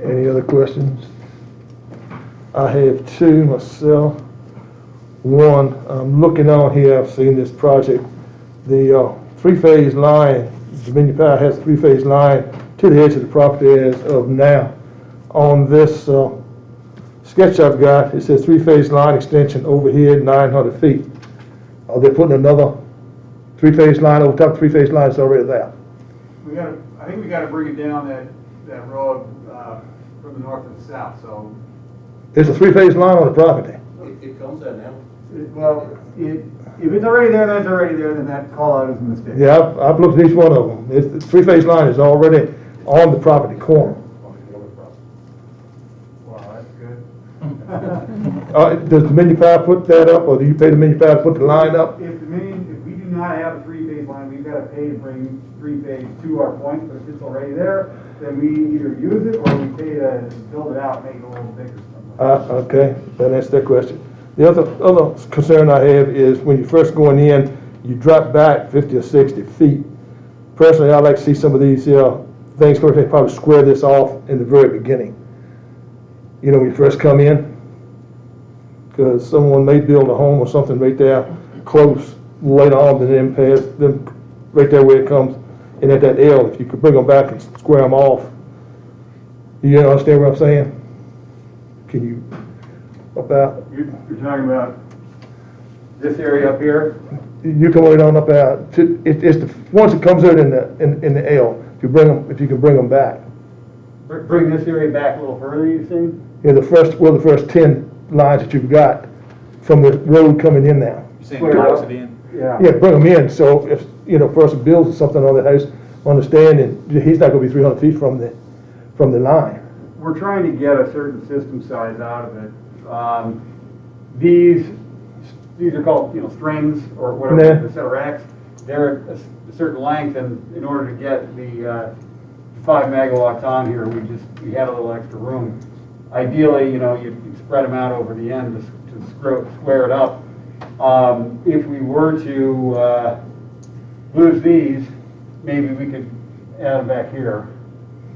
Any other questions? I have two myself. One, I'm looking on here, I've seen this project. The three-phase line, Dominion Power has a three-phase line to the edge of the property as of now. On this sketch I've got, it says three-phase line extension overhead 900 feet. Are they putting another three-phase line over top of three-phase line that's already there? I think we gotta bring it down that road from the north to the south, so. There's a three-phase line on the property. It comes out now. If it's already there, then it's already there, then that call out is a mistake. Yeah, I've looked at each one of them. The three-phase line is already on the property corner. Wow, that's good. Does Dominion Power put that up, or do you pay Dominion Power to put the line up? If we do not have a three-phase line, we've got to pay to bring three-phase to our point, but if it's already there, then we either use it or we pay to build it out, make it a little bigger. Okay, that answers that question. The other concern I have is when you're first going in, you drop back 50 or 60 feet. Personally, I like to see some of these things where they probably square this off in the very beginning. You know, when you first come in, because someone may build a home or something right there close later on, and then pass them right there where it comes in at that L. If you could bring them back and square them off, you understand what I'm saying? Can you about? You're talking about this area up here? You come right on up out. It's the once it comes out in the L. If you can bring them back. Bring this area back a little further, you think? Yeah, the first 10 lines that you've got from the road coming in now. You're saying box it in? Yeah. Yeah, bring them in. So if a person builds something on that house, understanding he's not going to be 300 feet from the line. We're trying to get a certain system size out of it. These are called, strings or whatever, the set of racks. They're a certain length, and in order to get the 5 megawatts on here, we had a little extra room. Ideally, you know, you'd spread them out over the end to square it up. If we were to lose these, maybe we could add them back here.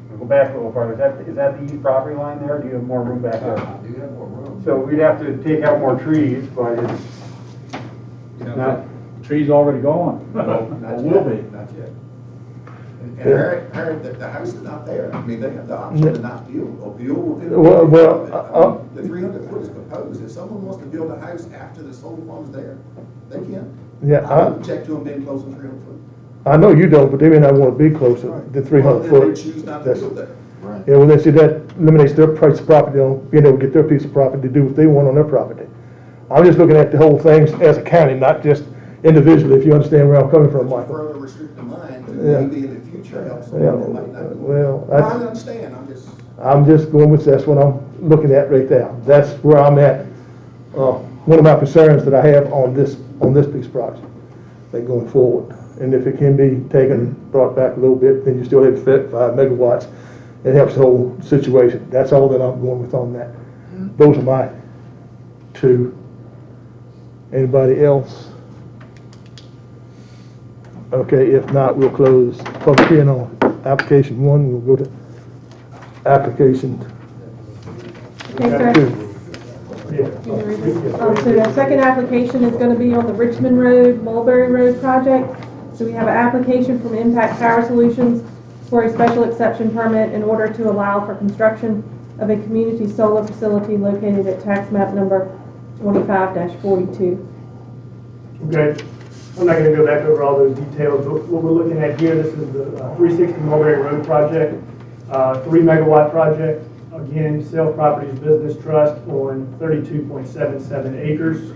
We'll go back a little farther. Is that the east property line there, or do you have more room back there? I do have more room. So we'd have to take out more trees, but it's not. Tree's already gone. No, Or not will yet, be. not yet. And Harry, the house is not there. I mean, they have the option to not build, or build within. The 300 foot is proposed. If someone wants to build a house after the solar farm is there, they can. Yeah, I don't object to them being close to 300 foot. I know you don't, but they may not want to be closer than 300 Then foot. they choose not to build there. Right. Yeah, well, then see, that eliminates their price of property on being able to get their piece of property to do what they want on their property. I'm just looking at the whole thing as a county, not just individually, if you understand where I'm coming from, Michael. Further restrict the mind to Yeah. maybe in the future help Yeah, someone that might not. well, No, I that's, understand, I'm just going with, that's what I'm looking at right now. That's where I'm at. One of my concerns that I have on this piece of property, like going forward. And if it can be taken, brought back a little bit, then you still have 5 megawatts. It helps the whole situation. That's all that I'm going with on that. Those are my two. Anybody else? Okay, if not, we'll close public hearing on application 1. We'll go to application Okay, sir. 2. So the second application is going to be on the Richmond Road, Mulberry Road project. So we have an application from Impact Power Solutions for a special exception permit in order to allow for construction of a community solar facility located at tax map number 25-42. Okay, I'm not gonna go back over all those details, but what we're looking at here, this is the 360 Mulberry Road project, 3 megawatt project. Again, Sale Properties Business Trust on 32.77 acres.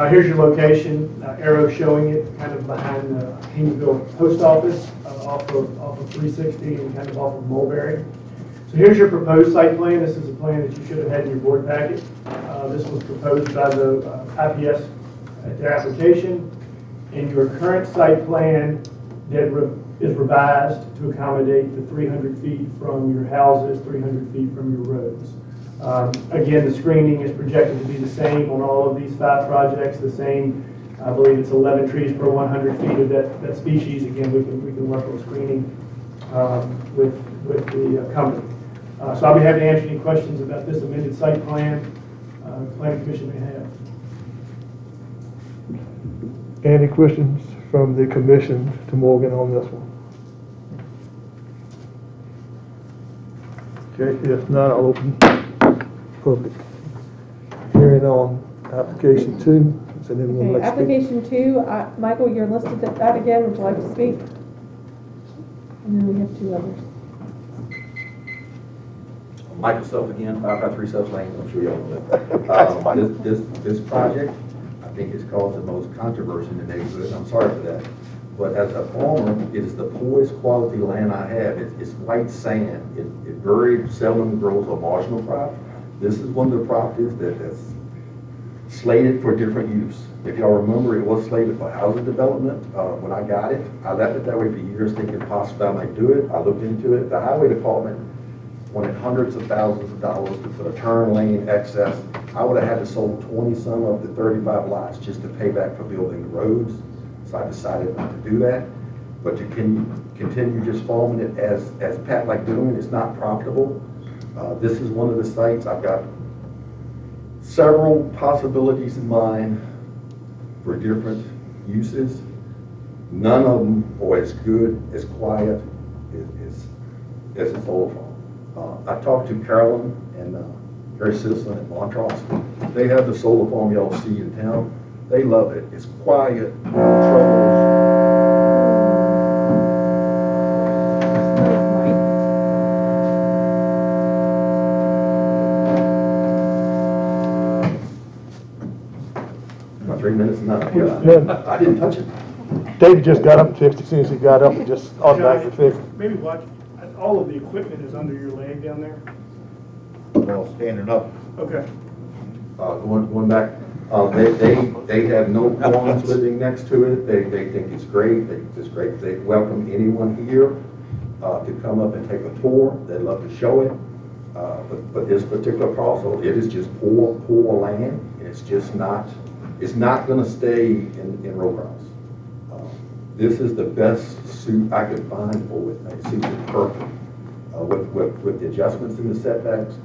Here's your location, arrow showing it kind of behind the Haynesville Post Office, off of 360 and kind of off of Mulberry. So here's your proposed site plan. This is a plan that you should have had in your board packet. This was proposed by the IPS at their application. And your current site plan that is revised to accommodate the 300 feet from your houses, 300 feet from your roads. Again, the screening is projected to be the same on all of these 5 projects, the same, I believe it's 11 trees per 100 feet of that species. Again, we can work on screening with the company. So I'll be happy to answer any questions about this amended site plan the Planning Commission may have. Any questions from the commission to Morgan on this one? Okay, if not, I'll open public hearing on application 2. Does anyone Okay, like to speak? application 2, Michael, you're listed at that again. Would you like to speak? And then we have 2 others. Michael Self again, 553 South Lane, I'm sure y'all know that. This project, I think it's caused the most controversy in the neighborhood. I'm sorry for that. But as a farmer, it is the poorest quality land I have. It's white sand. It very seldom grows a marginal crop. This is one of the properties that's slated for different use. If y'all remember, it was slated for housing development when I got it. I left it that way for years thinking possibly I might do it. I looked into it. The highway department wanted hundreds of thousands of dollars to put a turn lane excess. I would have had to sold 20 some of the 35 lots just to pay back for building the roads. So I decided not to do that. But to continue just farming it as Pat like doing, it's not profitable. This is one of the sites. I've got several possibilities in mind for different uses. None of them are as good, as quiet as a solar farm. I talked to Carolyn and Gary Citizen at Montrose. They have the solar farm y'all see in town. They love it. It's quiet, no troubles. My 3 minutes enough. I didn't touch it. David just got up and fixed it. As soon as he got up, it just automatically fixed it. Maybe watch, all of the equipment is under your leg down there? Well, standing up. Okay. Going back, they have no qualms living next to it. They think it's great. They welcome anyone here. to come up and take a tour. They'd love to show it. But this particular parcel, it is just poor land. It's just not, it's not gonna stay in Rowcross. This is the best suit I could find for it. It suits it perfect. With the adjustments in the setbacks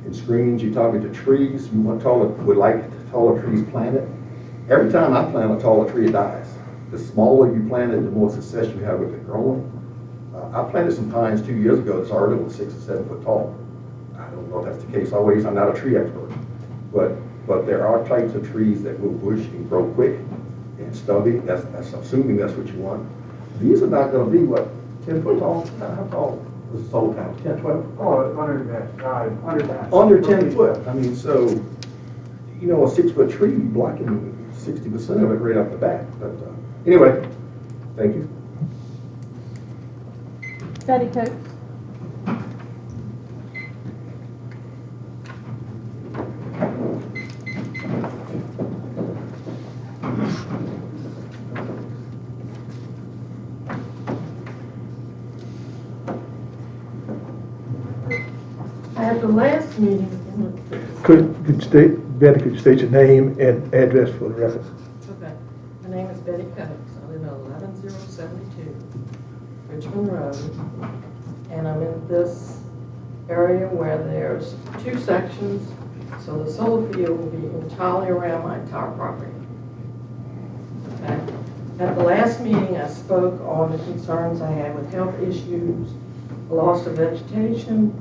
and screenings, you're talking to trees, you want taller, would like taller trees planted. Every time I plant a taller tree, it dies. The smaller you plant it, the more success you have with it growing. I planted some pines 2 years ago that's already 6 or 7 foot tall. I don't know if that's the case always. I'm not a tree expert, but there are types of trees that will bush and grow quick and stubby. That's assuming that's what you want. These are not going to be what 10 foot tall. How tall is the solar panel? 10, 12? Oh, under that. Under 10 foot. I mean, so you know, a 6 foot tree blocking 60% of it right off the bat. But anyway, thank you. Betty Coates. At the last meeting, Could you state, Betty, could you state your name and address for the record? okay, my name is Betty Coates. I live at 11072 Richmond Road, and I'm in this area where there's 2 sections, so the solar field will be entirely around my entire property. Okay. At the last meeting, I spoke on the concerns I had with health issues, loss of vegetation,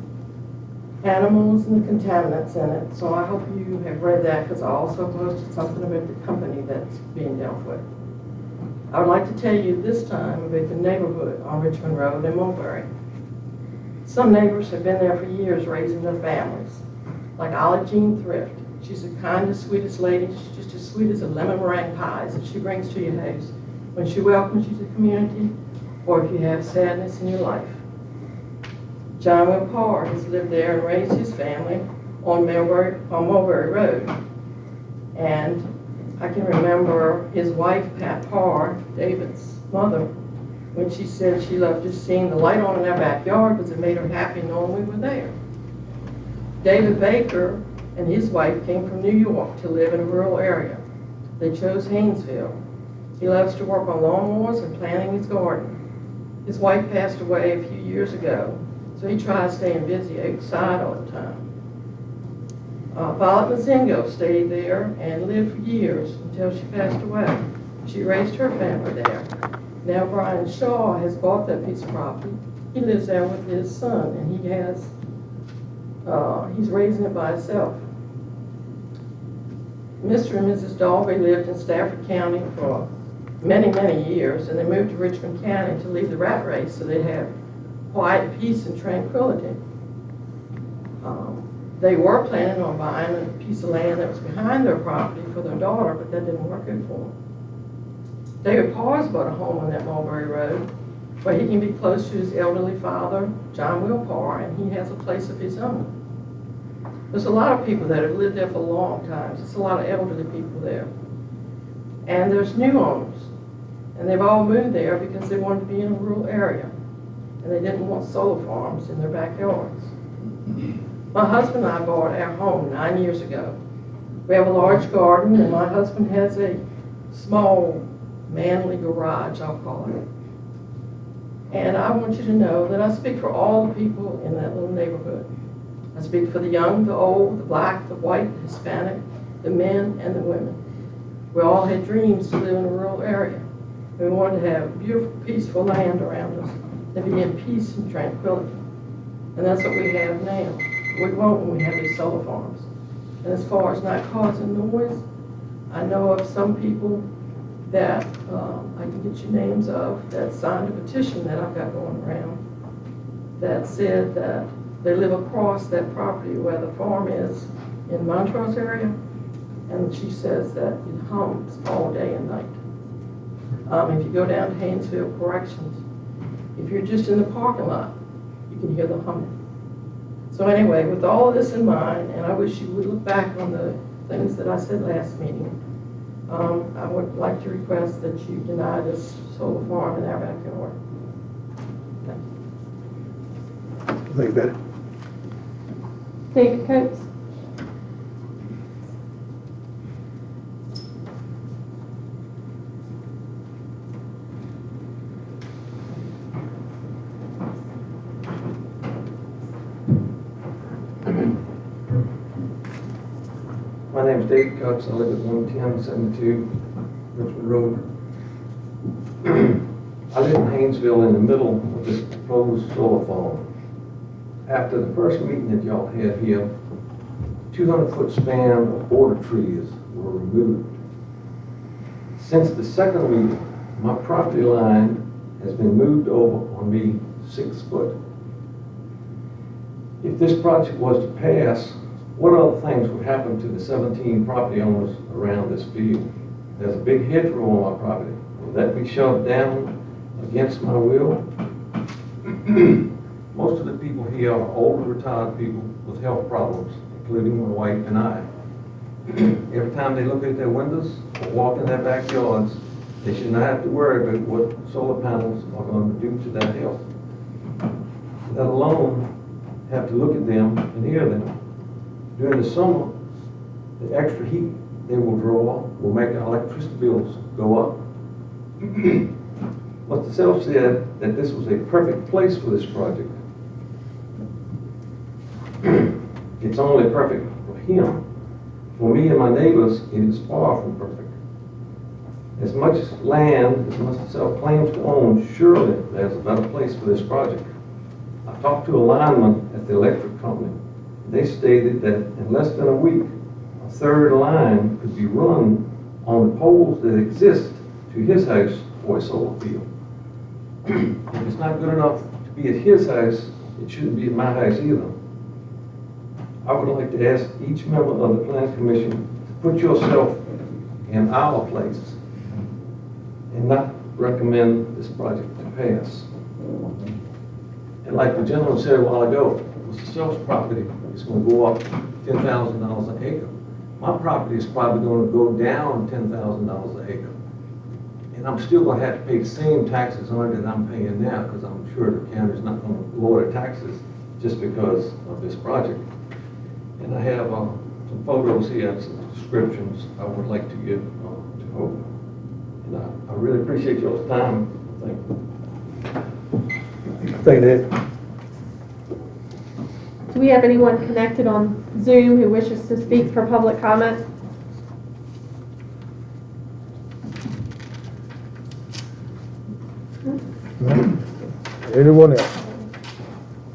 animals, and the contaminants in it. So I hope you have read that, because I also posted something about the company that's being dealt with. I would like to tell you this time about the neighborhood on Richmond Road in Mulberry. Some neighbors have been there for years raising their families, like Olive Jean Thrift. She's the kindest, sweetest lady. She's just as sweet as a lemon meringue pies that she brings to your house when she welcomes you to the community, or if you have sadness in your life. John Will Parr has lived there and raised his family on Mulberry Road. And I can remember his wife, Pat Parr, David's mother, when she said she loved just seeing the light on in our backyard because it made her happy knowing we were there. David Baker and his wife came from New York to live in a rural area. They chose Haynesville. He loves to work on lawnmowers and planting his garden. His wife passed away a few years ago, so he tries staying busy outside all the time. Violet Mazingo stayed there and lived for years until she passed away. She raised her family there. Now Brian Shaw has bought that piece of property. He lives there with his son, and he's raising it by himself. Mr. and Mrs. Dalby lived in Stafford County for many, many years, and they moved to Richmond County to leave the rat race so they have quiet, peace, and tranquility. They were planning on buying a piece of land that was behind their property for their daughter, but that didn't work out for them. David Parr's bought a home on that Mulberry Road where he can be close to his elderly father, John Will Parr, and he has a place of his own. There's a lot of people that have lived there for a long time. There's a lot of elderly people there. And there's new owners, and they've all moved there because they wanted to be in a rural area, and they didn't want solar farms in their backyards. My husband and I bought our home 9 years ago. We have a large garden, and my husband has a small, manly garage, I'll call it. And I want you to know that I speak for all the people in that little neighborhood. I speak for the young, the old, the black, the white, the Hispanic, the men, and the women. We all had dreams to live in a rural area. We wanted to have beautiful, peaceful land around us and be in peace and tranquility. And that's what we have now. We won't when we have these solar farms. And as far as not causing noise, I know of some people that I can get you names of that signed a petition that I've got going around that said that they live across that property where the farm is in Montrose area, and she says that it hums all day and night. If you go down to Haynesville Corrections, if you're just in the parking lot, you can hear the humming. So anyway, with all of this in mind, and I wish you would look back on the things that I said last meeting, I would like to request that you deny this solar farm in our backyard. Thank you. Thank you, Betty. David Coates? My name is David Coates. I live at 11072 Richmond Road. I live in Haynesville in the middle of this proposed solar farm. After the first meeting that y'all had here, 200-foot span of border trees were removed. Since the second meeting, my property line has been moved over on me 6 foot. If this project was to pass, what other things would happen to the 17 property owners around this field? There's a big hedgerow on my property. Will that be shoved down against my will? Most of the people here are older, retired people with health problems, including my wife and I. Every time they look at their windows or walk in their backyards, they should not have to worry about what solar panels are going to do to their health. Let alone have to look at them and hear them. During the summer, the extra heat they will draw will make our electricity bills go up. Mr. Self said that this was a perfect place for this project. It's only perfect for him. For me and my neighbors, it is far from perfect. As much land as Mr. Self claims to own, surely there's a better place for this project. I talked to a lineman at the electric company. They stated that in less than a week, a third line could be run on the poles that exist to his house for a solar field. If it's not good enough to be at his house, it shouldn't be at my house either. I would like to ask each member of the Planning Commission to put yourself in our place and not recommend this project to pass. And like the gentleman said a while ago, Mr. Self's property is going to go up $10,000 an acre. My property is probably going to go down $10,000 an acre. And I'm still going to have to pay the same taxes on it that I'm paying now, because I'm sure the county's not going to lower the taxes just because of this project. And I have some photos here and some descriptions I would like to give to Hope. And I really appreciate y'all's time. Thank you. Thank you, Dave. Do we have anyone connected on Zoom who wishes to speak for public comment? No? Anyone else?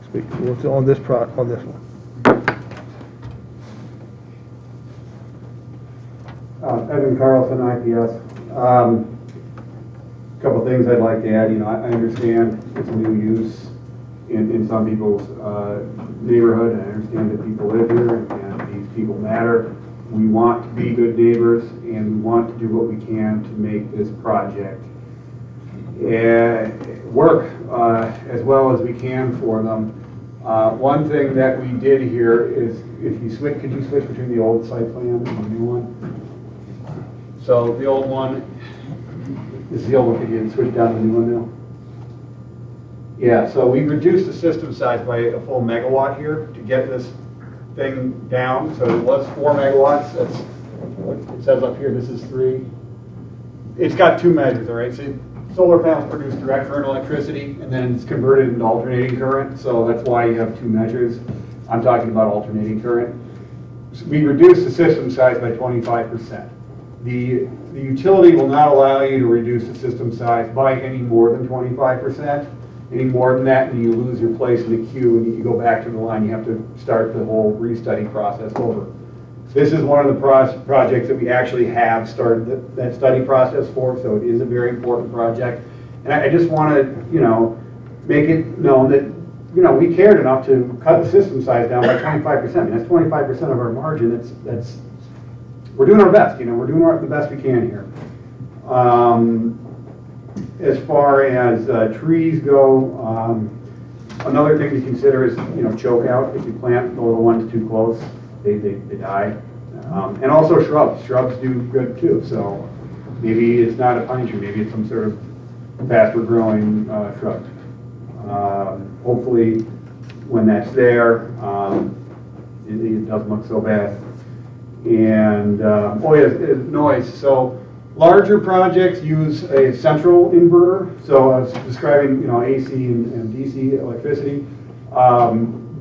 Speak what's on this one. Evan Carlson, IPS. Couple things I'd like to add. You know, I understand it's a new use in some people's neighborhood, and I understand that people live here and these people matter. We want to be good neighbors, and we want to do what we can to make this project work as well as we can for them. One thing that we did here is, if you switch, could you switch between the old site plan and the new one? So the old one is the old one. Could you switch down to the new one now? Yeah, so we reduced the system size by a full megawatt here to get this thing down. So it was 4 megawatts. That's what it says up here. This is 3. It's got 2 measures, all right? So solar panels produce direct current electricity, and then it's converted into alternating current. So that's why you have 2 measures. I'm talking about alternating current. So we reduced the system size by 25%. The utility will not allow you to reduce the system size by any more than 25%. Any more than that, and you lose your place in the queue, and you go back to the line. You have to start the whole restudy process over. This is one of the projects that we actually have started that study process for, so it is a very important project. And I just want to, you know, make it known that, you know, we cared enough to cut the system size down by 25%. I mean, that's 25% of our margin. That's we're doing our best. You know, we're doing the best we can here. As far as trees go, another thing to consider is, you know, choke out. If you plant the little ones too close, they die. And also shrubs. Shrubs do good too. So maybe it's not a pine tree. Maybe it's some sort of faster growing shrub. Hopefully when that's there. It doesn't look so bad. And, oh yeah, noise. So larger projects use a central inverter. So I was describing, AC and DC electricity.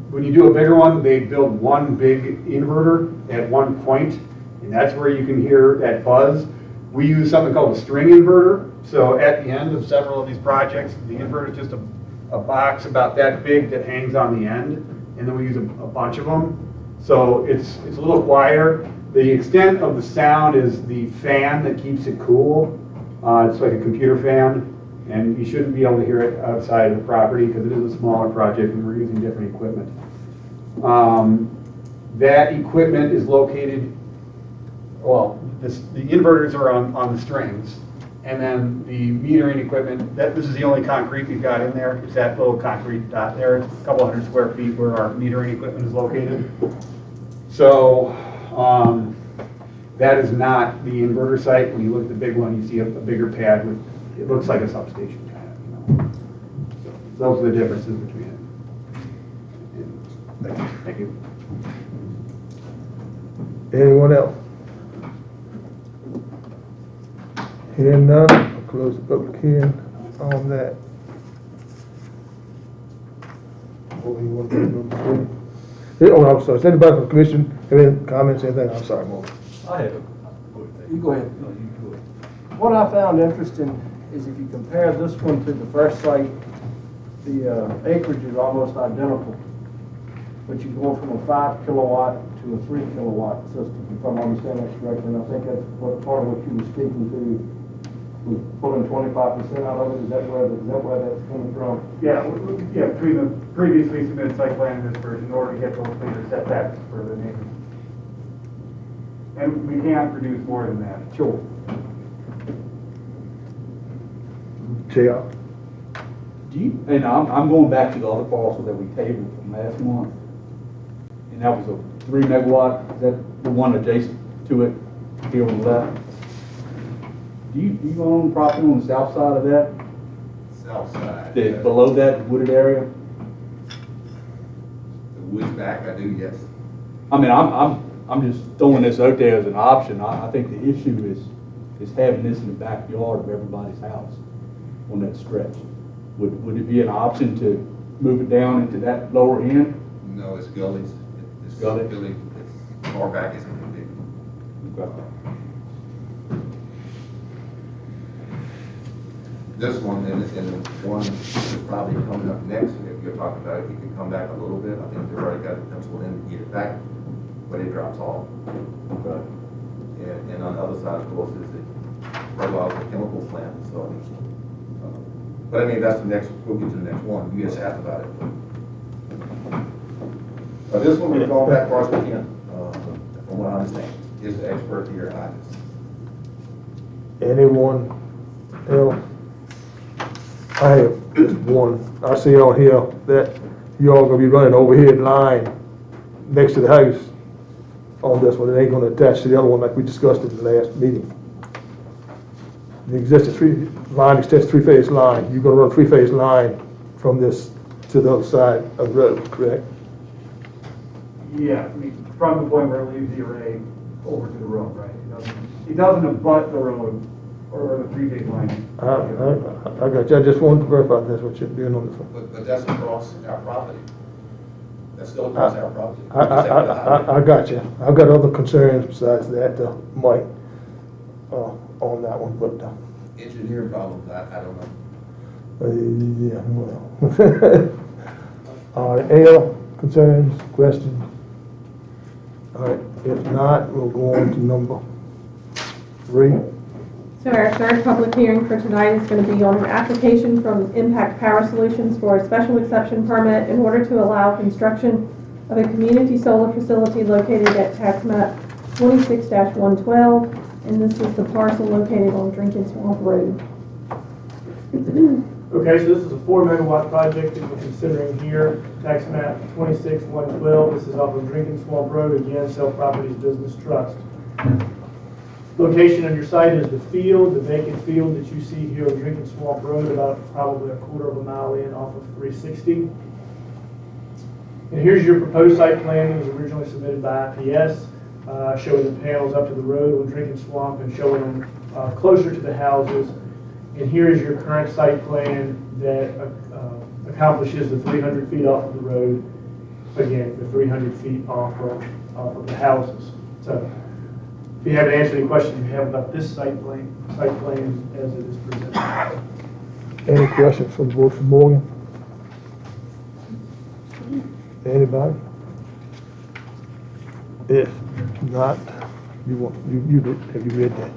When you do a bigger one, they build one big inverter at one point, and that's where you can hear that buzz. We use something called a string inverter. So at the end of several of these projects, the inverter is just a box about that big that hangs on the end, and then we use a bunch of them. So it's a little quieter. The extent of the sound is the fan that keeps it cool. It's like a computer fan, and you shouldn't be able to hear it outside of the property because it is a smaller project and we're using different equipment. That equipment is located, well, the inverters are on the strings, and then the metering equipment, this is the only concrete we've got in there. It's that little concrete dot there. It's a couple hundred square feet where our metering equipment is located. So that is not the inverter site. When you look at the big one, you see a bigger pad with, it looks like a substation kind of, So those are the differences between it. Thank you. Anyone else? Hearing none, I'll close the public hearing on that. Oh, you want to go to oh, I'm sorry. Is anybody from the commission have any comments, anything? I'm sorry, Mo. I have You go ahead. No, you go ahead. What I found interesting is if you compare this one to the first site, the acreage is almost identical. But you're going from a 5 kilowatt to a 3 kilowatt system, if I'm understanding that correctly. And I think that's part of what you were speaking to, was pulling 25% out of it. Is that where that's coming from? Yeah, between the previously submitted site plan and this version, in order to get those bigger setbacks for the neighbors. And we can't produce more than that. Sure. JR. And I'm going back to the other parcel that we tabled from last month. And that was a 3 megawatt, is that the one adjacent to it here on the left? Do you own property on the south side of that? South side. Below that wooded area? The woods back, I do, yes. I mean, I'm just throwing this out there as an option. I think the issue is having this in the backyard of everybody's house on that stretch. Would it be an option to move it down into that lower end? No, it's gullies. It's Gullies? It's far back as it can be. Okay. This one, and one is probably coming up next, if you're talking about it, you can come back a little bit. I think they've already got it penciled in to get it back, but it drops off. Okay. And on the other side, of course, is the fertilizer chemical plant, so, but I mean, that's the next, we'll get to the next one. You just asked about it. This one, we're going back far as we can, from what I understand, is the expert here at this. Anyone else? I have just one. I see on here that y'all gonna be running overhead line next to the house on this one. It ain't gonna attach to the other one like we discussed in the last meeting. The existing three-phase line, you're gonna run three-phase line from this to the other side of the road, correct? Yeah, I mean, from the point where it leaves the array over to the road, right? It doesn't abut the road or the three-phase line. I got you. I just wanted to verify that's what you're doing on this one. But that's across our property. That's still across our property. I got you. I've got other concerns besides that, Mike, on that one, but. Engineering problems, I don't know. Yeah, well. All right, any other concerns, questions? All right, if not, we'll go on to number 3. So our third public hearing for tonight is going to be on an application from Impact Power Solutions for a special exception permit in order to allow construction of a community solar facility located at tax map 26-112, and this is the parcel located on Drinking Swamp Road. Okay, so this is a 4 megawatt project that we're considering here, tax map 26-112. This is off of Drinking Swamp Road, again, Self Properties Business Trust. Location on your site is the field, the vacant field that you see here on Drinking Swamp Road, about probably a quarter of a mile in off of 360. And here's your proposed site plan that was originally submitted by IPS, showing the panels up to the road on Drinking Swamp and showing them closer to the houses. And here is your current site plan that accomplishes the 300 feet off of the road, again, the 300 feet off of the houses. So if you have to answer any questions you have about this site plan as it is presented. Any questions from the board for Morgan? Anybody? If not, you have you read that?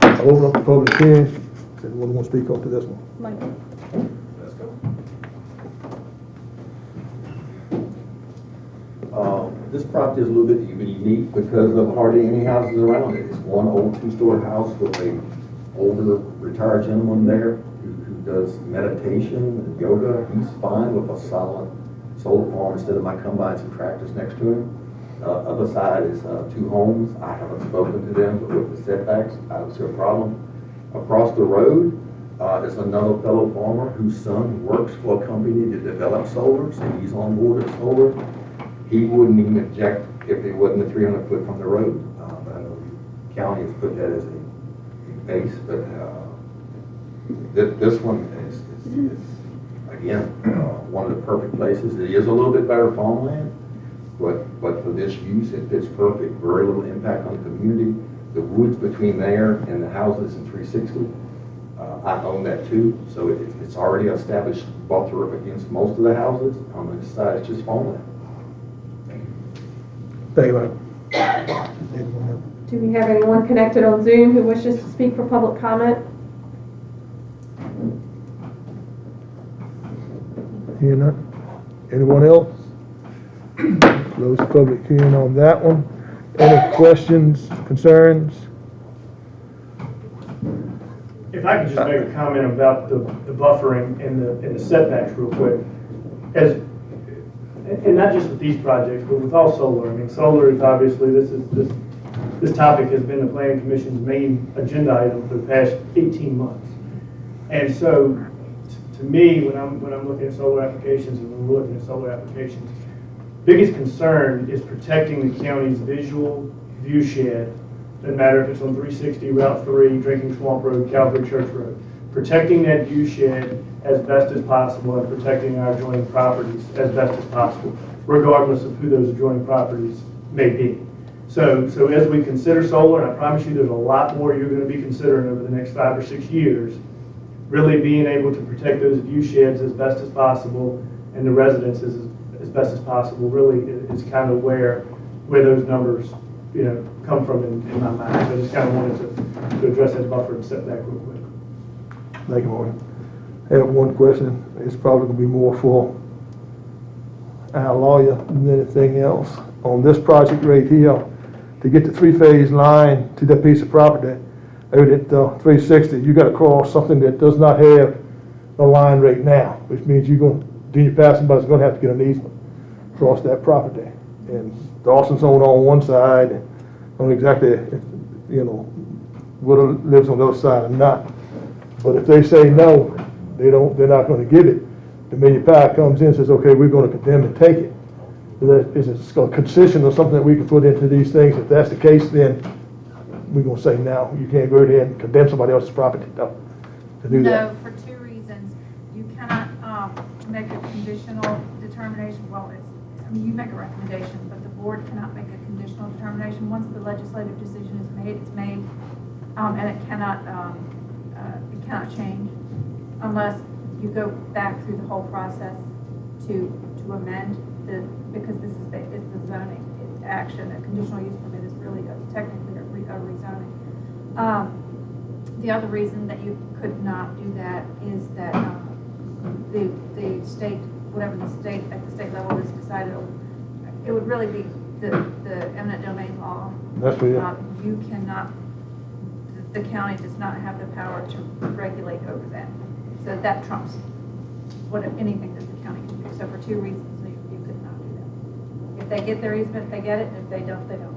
I'll open up the public hearing. Does anyone want to speak up to this one? Michael. Let's go. This property is a little bit unique because of hardly any houses around it. It's one old two-story house with a older retired gentleman there who does meditation and yoga. He's fine with a solid solar farm instead of my combines and tractors next to him. Other side is 2 homes. I haven't spoken to them, but with the setbacks, I don't see a problem. Across the road is another fellow farmer whose son works for a company to develop solar, so he's on board with solar. He wouldn't even object if it wasn't a 300 foot from the road. But I know the county has put that as a base, but this one is again, one of the perfect places. It is a little bit better farmland, but for this use, it fits perfect. Very little impact on the community. The woods between there and the houses in 360, I own that too, so it's already established buffer up against most of the houses. On this side, it's just farmland. Thank you, Mike. Do we have anyone connected on Zoom who wishes to speak for public comment? Hear none? Anyone else? Close the public hearing on that one. Any questions, concerns? If I could just make a comment about the buffering and the setbacks real quick. And not just with these projects, but with all solar. I mean, solar is obviously, this topic has been the Planning Commission's main agenda item for the past 18 months. And so, to me, when I'm looking at solar applications and when we're looking at solar applications, biggest concern is protecting the county's visual view shed. Doesn't matter if it's on 360, Route 3, Drinking Swamp Road, Calvary Church Road. Protecting that view shed as best as possible and protecting our adjoining properties as best as possible, regardless of who those adjoining properties may be. So as we consider solar, and I promise you there's a lot more you're going to be considering over the next 5 or 6 years, really being able to protect those view sheds as best as possible and the residences as best as possible really is kind of where those numbers come from in my mind. So I just kind of wanted to address that buffer and setback real quick. Thank you, Morgan. I have one question. It's probably going to be more for our lawyer than anything else. On this project right here, to get the 3-phase line to that piece of property out at 360, you got to cross something that does not have a line right now, which means your passing bus is going to have to get an easement across that property. And Dawson's on one side, and don't exactly, whether it lives on the other side or not. But if they say no, they're not going to give it. The municipality comes in and says, okay, we're going to condemn and take it. Is it a concession or something that we can put into these things? If that's the case, then we're going to say, no, you can't go there and condemn somebody else's property to do that. No, for 2 reasons. You cannot make a conditional determination. Well, you make a recommendation, but the board cannot make a conditional determination. Once the legislative decision is made, it's made, and it cannot change unless you go back through the whole process to amend because this is the zoning action. A conditional use permit is really technically a rezoning. The other reason that you could not do that is that the state, whatever the state at the state level is decided, it would really be the eminent domain law. That's what you cannot. The county does not have the power to regulate over that. So that trumps anything that the county can do. So for 2 reasons, you could not do that. If they get their easement, they get it. And if they don't, they don't.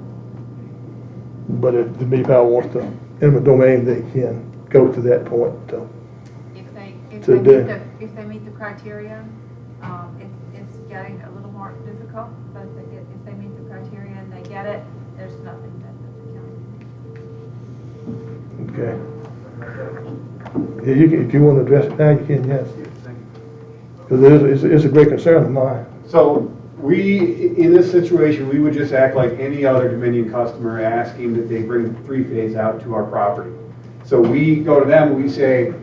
But if the municipality wants to eminent domain, they can go to that point. If they meet the criteria, it's getting a little more difficult, but if they meet the criteria and they get it, there's nothing that the county can do. Okay. Yeah, you can, if you want to address it now, you can, yes. Because it's a great concern of mine. So we, in this situation, we would just act like any other Dominion customer asking that they bring three-phase out to our property. So we go to them, we say,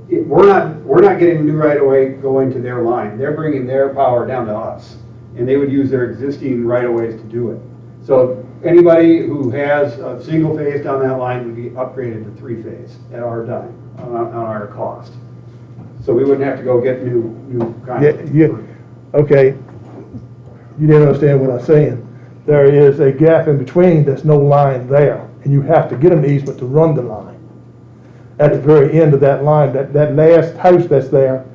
we're not getting new right-of-way going to their line. They're bringing their power down to us. And they would use their existing right-of-ways to do it. So anybody who has a single phase down that line would be upgraded to three-phase at our dime, on our cost. So we wouldn't have to go get new conduit. Yeah, okay. You didn't understand what I'm saying. There is a gap in between, there's no line there, and you have to get an easement to run the line. At the very end of that line, that last house that's there,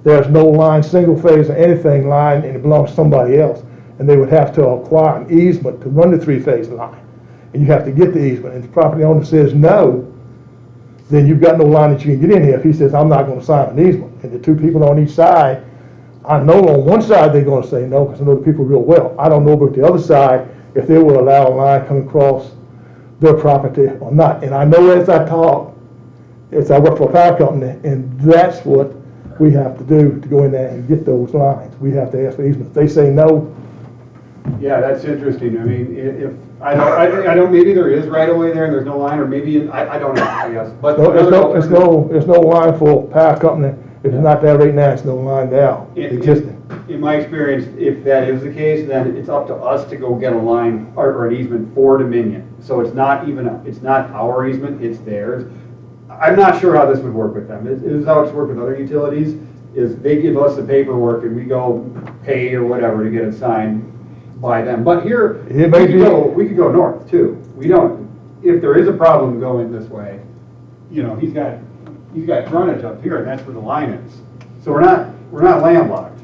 there's no line, single phase or anything line, and it belongs to somebody else. And they would have to acquire an easement to run the three-phase line. And you have to get the easement, and the property owner says no, then you've got no line that you can get in here. If he says, I'm not gonna sign an easement, and the two people on each side, I know on one side they're gonna say no, because I know the people real well. I don't know about the other side, if they will allow a line come across their property or not. And I know as I talk, as I work for a power company, and that's what we have to do to go in there and get those lines. We have to ask for easement. If they say no. Yeah, that's interesting. I mean, if, I don't, maybe there is right away there and there's no line, or maybe, I don't know, I guess. But There's no line for a power company. If it's not there right now, it's no line there existing. In my experience, if that is the case, then it's up to us to go get a line or an easement for Dominion. So it's not it's not our easement, it's theirs. I'm not sure how this would work with them. This is how it's worked with other utilities, is they give us the paperwork and we go pay or whatever to get it signed by them. But here, we could go north too. We don't, if there is a problem going this way, you know, he's got frontage up here and that's where the line is. So we're not landlocked.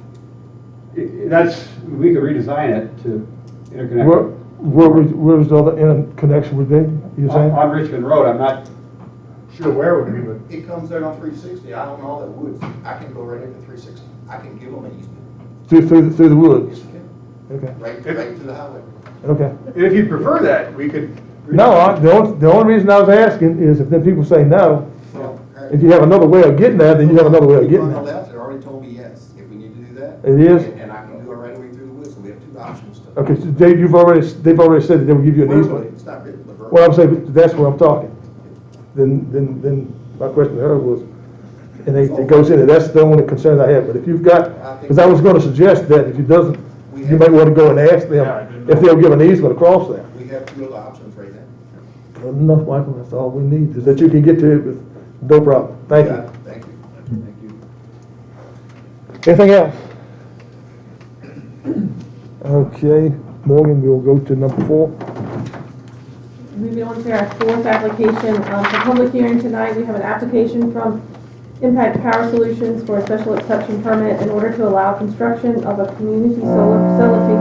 We could redesign it to interconnect. Where's the other interconnection would be, you saying? On Richmond Road, I'm not sure where it would be, but. It comes there on 360, I own all that woods, I can go right into 360, I can give them an easement. Through the woods? Yes, you can. Okay. Right to the highway. Okay. And if you prefer that, we could. No, the only reason I was asking is if then people say no, if you have another way of getting there, then you have another way of getting On the there. left, they already told me yes, if we need to do that. It is? And I can do it right away through the woods, so we have two options to. Okay, so they've already said that they will give you an easement. It's not written, but Well, I'm saying, that's where I'm talking. Then my question to her was, and it goes into, that's the only concern I have, but if you've got, because I was gonna suggest that if it doesn't, you might wanna go and ask them if they'll give an easement across there. we have two other options right now. Well, enough, Michael, that's all we need, is that you can get to it with no problem. Thank you. Thank you. Thank you. Anything else? Okay, Morgan, we'll go to number 4. Moving on to our fourth application, for public hearing tonight, we have an application from Impact Power Solutions for a special exception permit in order to allow construction of a community solar facility.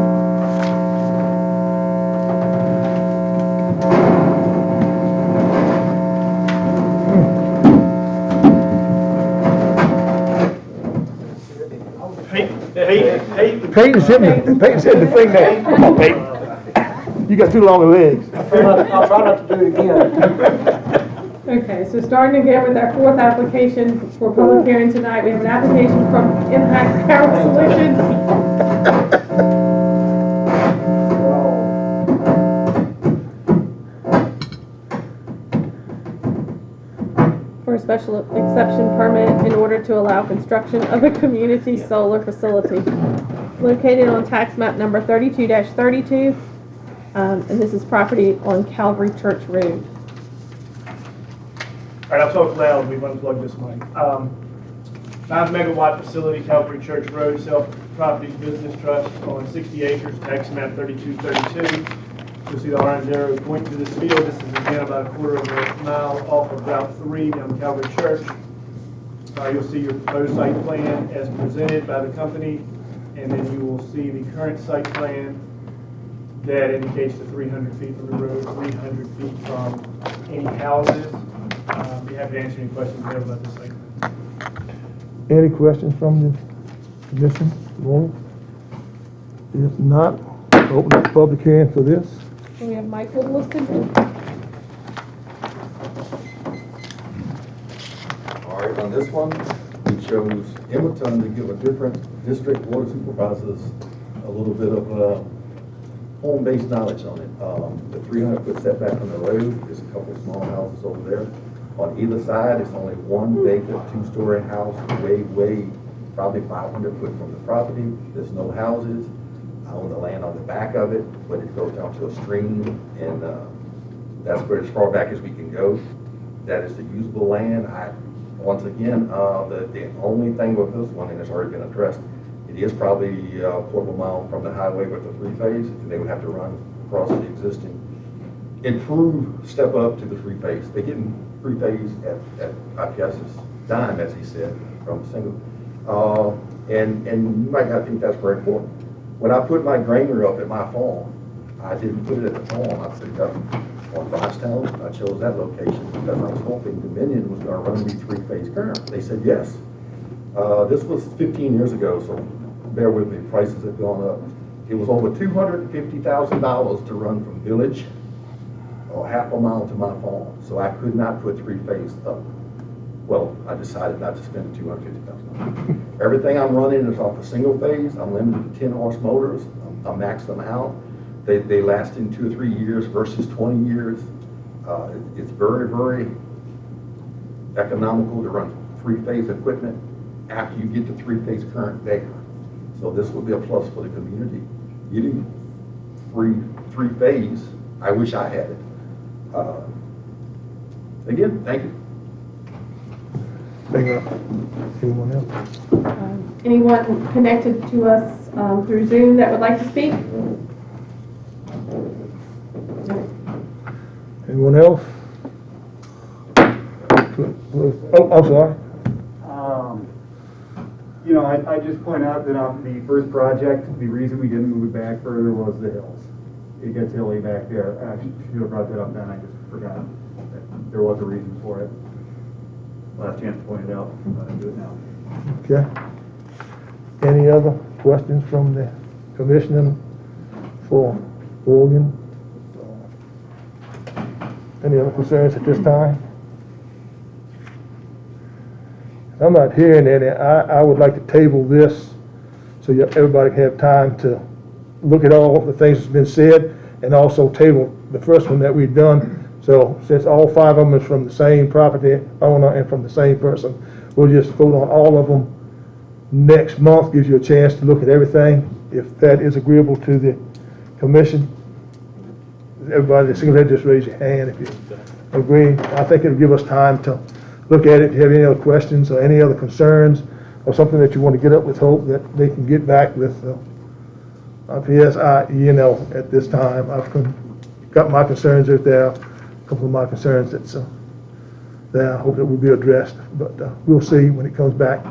Peyton's hitting the thing there. Come on, Peyton. You got too long legs. I'll try not to do it again. Okay, so starting again with our fourth application for public hearing tonight, we have an application from Impact Power Solutions for a special exception permit in order to allow construction of a community solar facility located on tax map number 32-32, and this is property on Calvary Church Road. All right, I'll talk loud, we've unplugged this mic. 5 megawatt facility, Calvary Church Road, Self-Properties Business Trust on 60 acres, tax map 3232. You'll see the orange arrow point to this field. This is again about a quarter of a mile off of Route 3 down Calvary Church. You'll see your proposed site plan as presented by the company, and then you will see the current site plan that indicates the 300 feet from the road, 300 feet from any houses. Be happy to answer any questions you have about this site. Any questions from the commission? Morgan? If not, open up the public hearing for this. So we have Michael listed. All right, on this one, we chose Emerton to give a different district board of supervisors a little bit of home-based knowledge on it. The 300-foot setback from the road is a couple small houses over there. On either side, it's only one vacant two-story house, way, probably 500 foot from the property. There's no houses. I own the land on the back of it, but it goes down to a stream, and that's where as far back as we can go. That is the usable land. Once again, the only thing with this one, and it's already been addressed, it is probably a quarter of a mile from the highway with the three-phase, and they would have to run across the existing. Step up to the three-phase. They're getting three-phase at IPS's dime, as he said, from single. And you might not think that's very important. When I put my granary up at my farm, I didn't put it at the farm. I put it up on Bosstown. I chose that location because I was hoping Dominion was going to run me three-phase current. They said yes. This was 15 years ago, so bear with me. Prices have gone up. It was over $250,000 to run from Village or half a mile to my farm. So I could not put three-phase up. Well, I decided not to spend $250,000. Everything I'm running is off a single phase. I'm limited to 10 horse motors. I maxed them out. They last in 2 or 3 years versus 20 years. It's very economical to run three-phase equipment after you get the three-phase current there. So this will be a plus for the community. Getting three-phase, I wish I had it. Again, thank you. Anyone else? Anyone connected to us through Zoom that would like to speak? Anyone else? Oh, I'm sorry. You know, I just point out that on the first project, the reason we didn't move it back further was the hills. It gets hilly back there. I should have brought that up then, I just forgot that there was a reason for it. Last chance to point it out, but I do it now. Okay. Any other questions from the commissioner for William? Any other concerns at this time? I'm not hearing any. I would like to table this so everybody can have time to look at all the things that's been said, and also table the first one that we've done. So since all 5 of them is from the same property owner and from the same person, we'll just vote on all of them next month. Gives you a chance to look at everything. If that is agreeable to the commission, everybody that's singing, just raise your hand if you agree. I think it'll give us time to look at it. If you have any other questions or any other concerns or something that you want to get up with Hope, that they can get back with IPS. At this time, I've got my concerns if there are a couple of my concerns that's there. I hope that will be addressed, but we'll see when it comes back,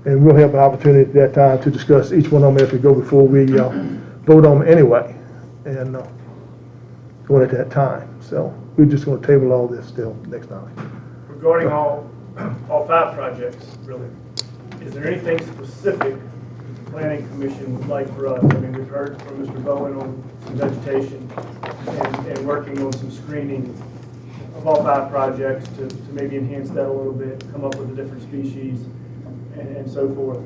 and we'll have an opportunity at that time to discuss each one of them as we go before we vote on them anyway, and going at that time. So we're just going to table all this still next time. Regarding all 5 projects, really, is there anything specific the Planning Commission would like for us? I mean, we've heard from Mr. Bowen on some vegetation and working on some screening of all 5 projects to maybe enhance that a little bit, come up with a different species and so forth.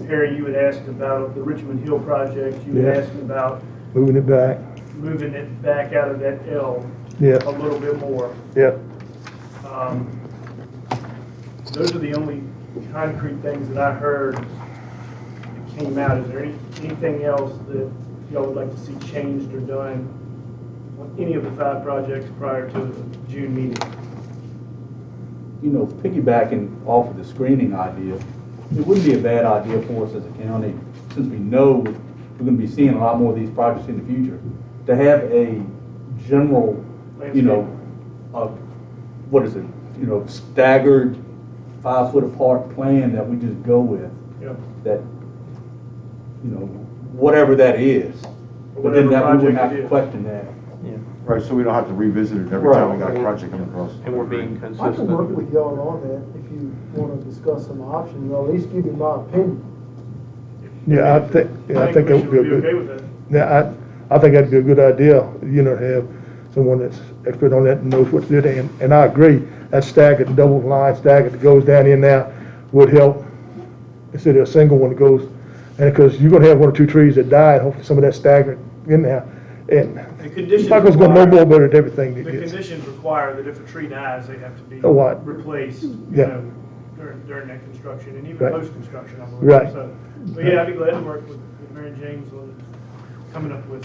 Harry, you had asked about the Richmond Hill project. You had asked about moving it back out of that L a little bit more. Yep. Those are the only concrete things that I heard that came out. Is there anything else that y'all would like to see changed or done on any of the 5 projects prior to the June meeting? You know, piggybacking off of the screening idea, it wouldn't be a bad idea for us as a county, since we know we're going to be seeing a lot more of these projects in the future, to have a general, staggered 5-foot apart plan that we just go with. Yeah. That, whatever that is. But then that we wouldn't have to question that. Yeah. Right, so we don't have to revisit it every time we got a project come across. And we're being I consistent. can work with y'all on that if you want to discuss some options, or at least give you my opinion. Yeah, I think that would be a Commission okay good, with that. yeah, I think that'd be a good idea, you know, to have someone that's expert on that and knows what to do. And I agree, that staggered, double line staggered that goes down in there would help instead of a single one that goes, and because you're gonna have one or two trees that die, and hopefully some of that staggered in there. And The conditions Michael's gonna know require- more about it, everything. The conditions require that if a tree dies, they have to be Oh, what? replaced, you Yeah. know, during that construction, and even Right. post-construction, I believe. Right. So, but yeah, I'd be glad to work with Mary and James on coming up with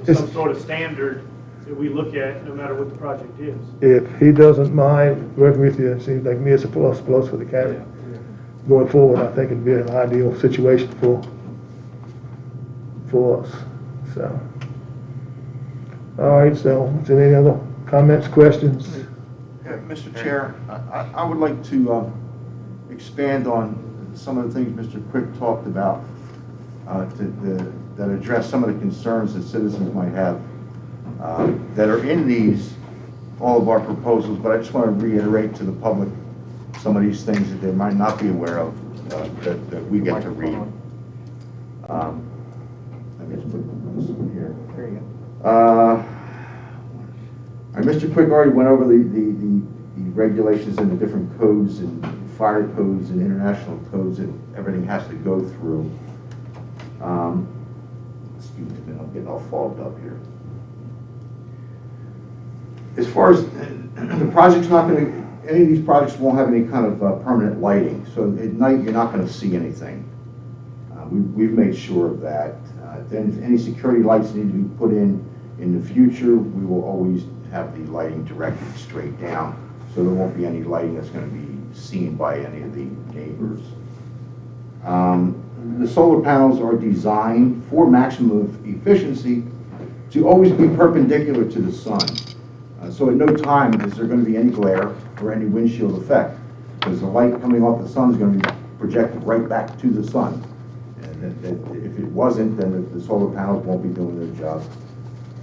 some It's- sort of standard that we look at, no matter what the project is. If he doesn't mind working with you, it seems like me it's a plus for the county. Going forward, I think it'd be an ideal situation for us, so. All right, so, is there any other comments, questions? Yeah, Mr. Chair, I would like to expand on some of the things Mr. Quick talked about that address some of the concerns that citizens might have that are in all of our proposals, but I just want to reiterate to the public some of these things that they might not be aware of that we get to read. Let me just put this one here. There you go. Mr. Quick already went over the regulations and the different codes and fire codes and international codes that everything has to go through. Excuse me, I'm getting all fogged up here. As far as the project's not going to, any of these projects won't have any kind of permanent lighting, so at night you're not going to see anything. We've made sure of that. Then if any security lights need to be put in the future, we will always have the lighting directed straight down, so there won't be any lighting that's going to be seen by any of the neighbors. The solar panels are designed for maximum efficiency to always be perpendicular to the sun. So at no time is there going to be any glare or any windshield effect, because the light coming off the sun is going to be projected right back to the sun. And if it wasn't, then the solar panels won't be doing their job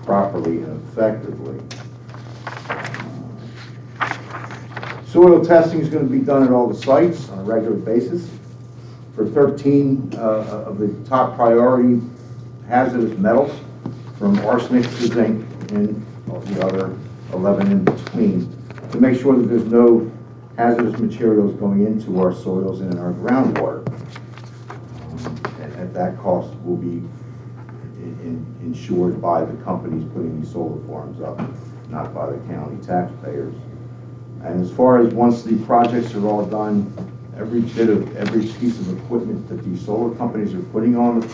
properly and effectively. Soil testing is going to be done at all the sites on a regular basis. For 13 of the top priority hazardous metals, from arsenic to zinc and all the other 11 in between, to make sure that there's no hazardous materials going into our soils and in our groundwater. And at that cost will be insured by the companies putting these solar farms up, not by the county taxpayers. And as far as once the projects are all done, every piece of equipment that these solar companies are putting in the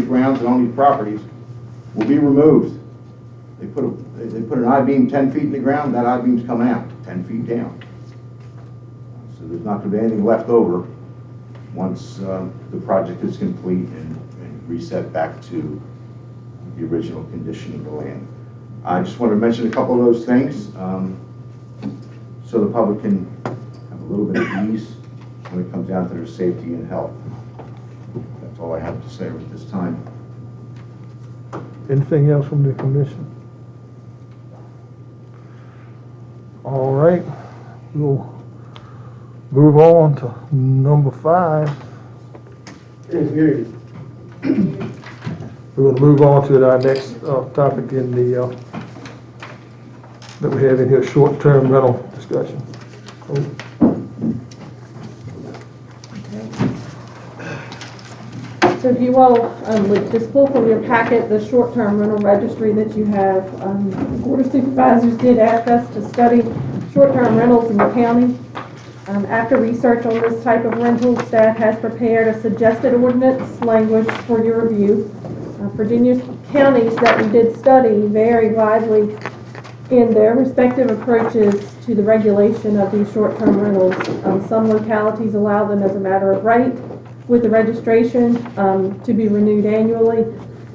grounds and on these properties will be removed. They put an I-beam 10 feet in the ground, that I-beam's coming out 10 feet down. So there's not going to be anything left over once the project is complete and reset back to the original condition of the land. I just want to mention a couple of those things so the public can have a little bit of ease when it comes down to their safety and health. That's all I have to say at this time. Anything else from the commission? All right, we'll move on to number 5. We're going to move on to our next topic in the that we have in here, short-term rental discussion. So if you all would just pull from your packet the short-term rental registry that you have, the Board of Supervisors did ask us to study short-term rentals in the county. After research on this type of rental, staff has prepared a suggested ordinance language for your review. Virginia counties that we did study vary widely in their respective approaches to the regulation of these short-term rentals. Some localities allow them as a matter of right, with the registration to be renewed annually,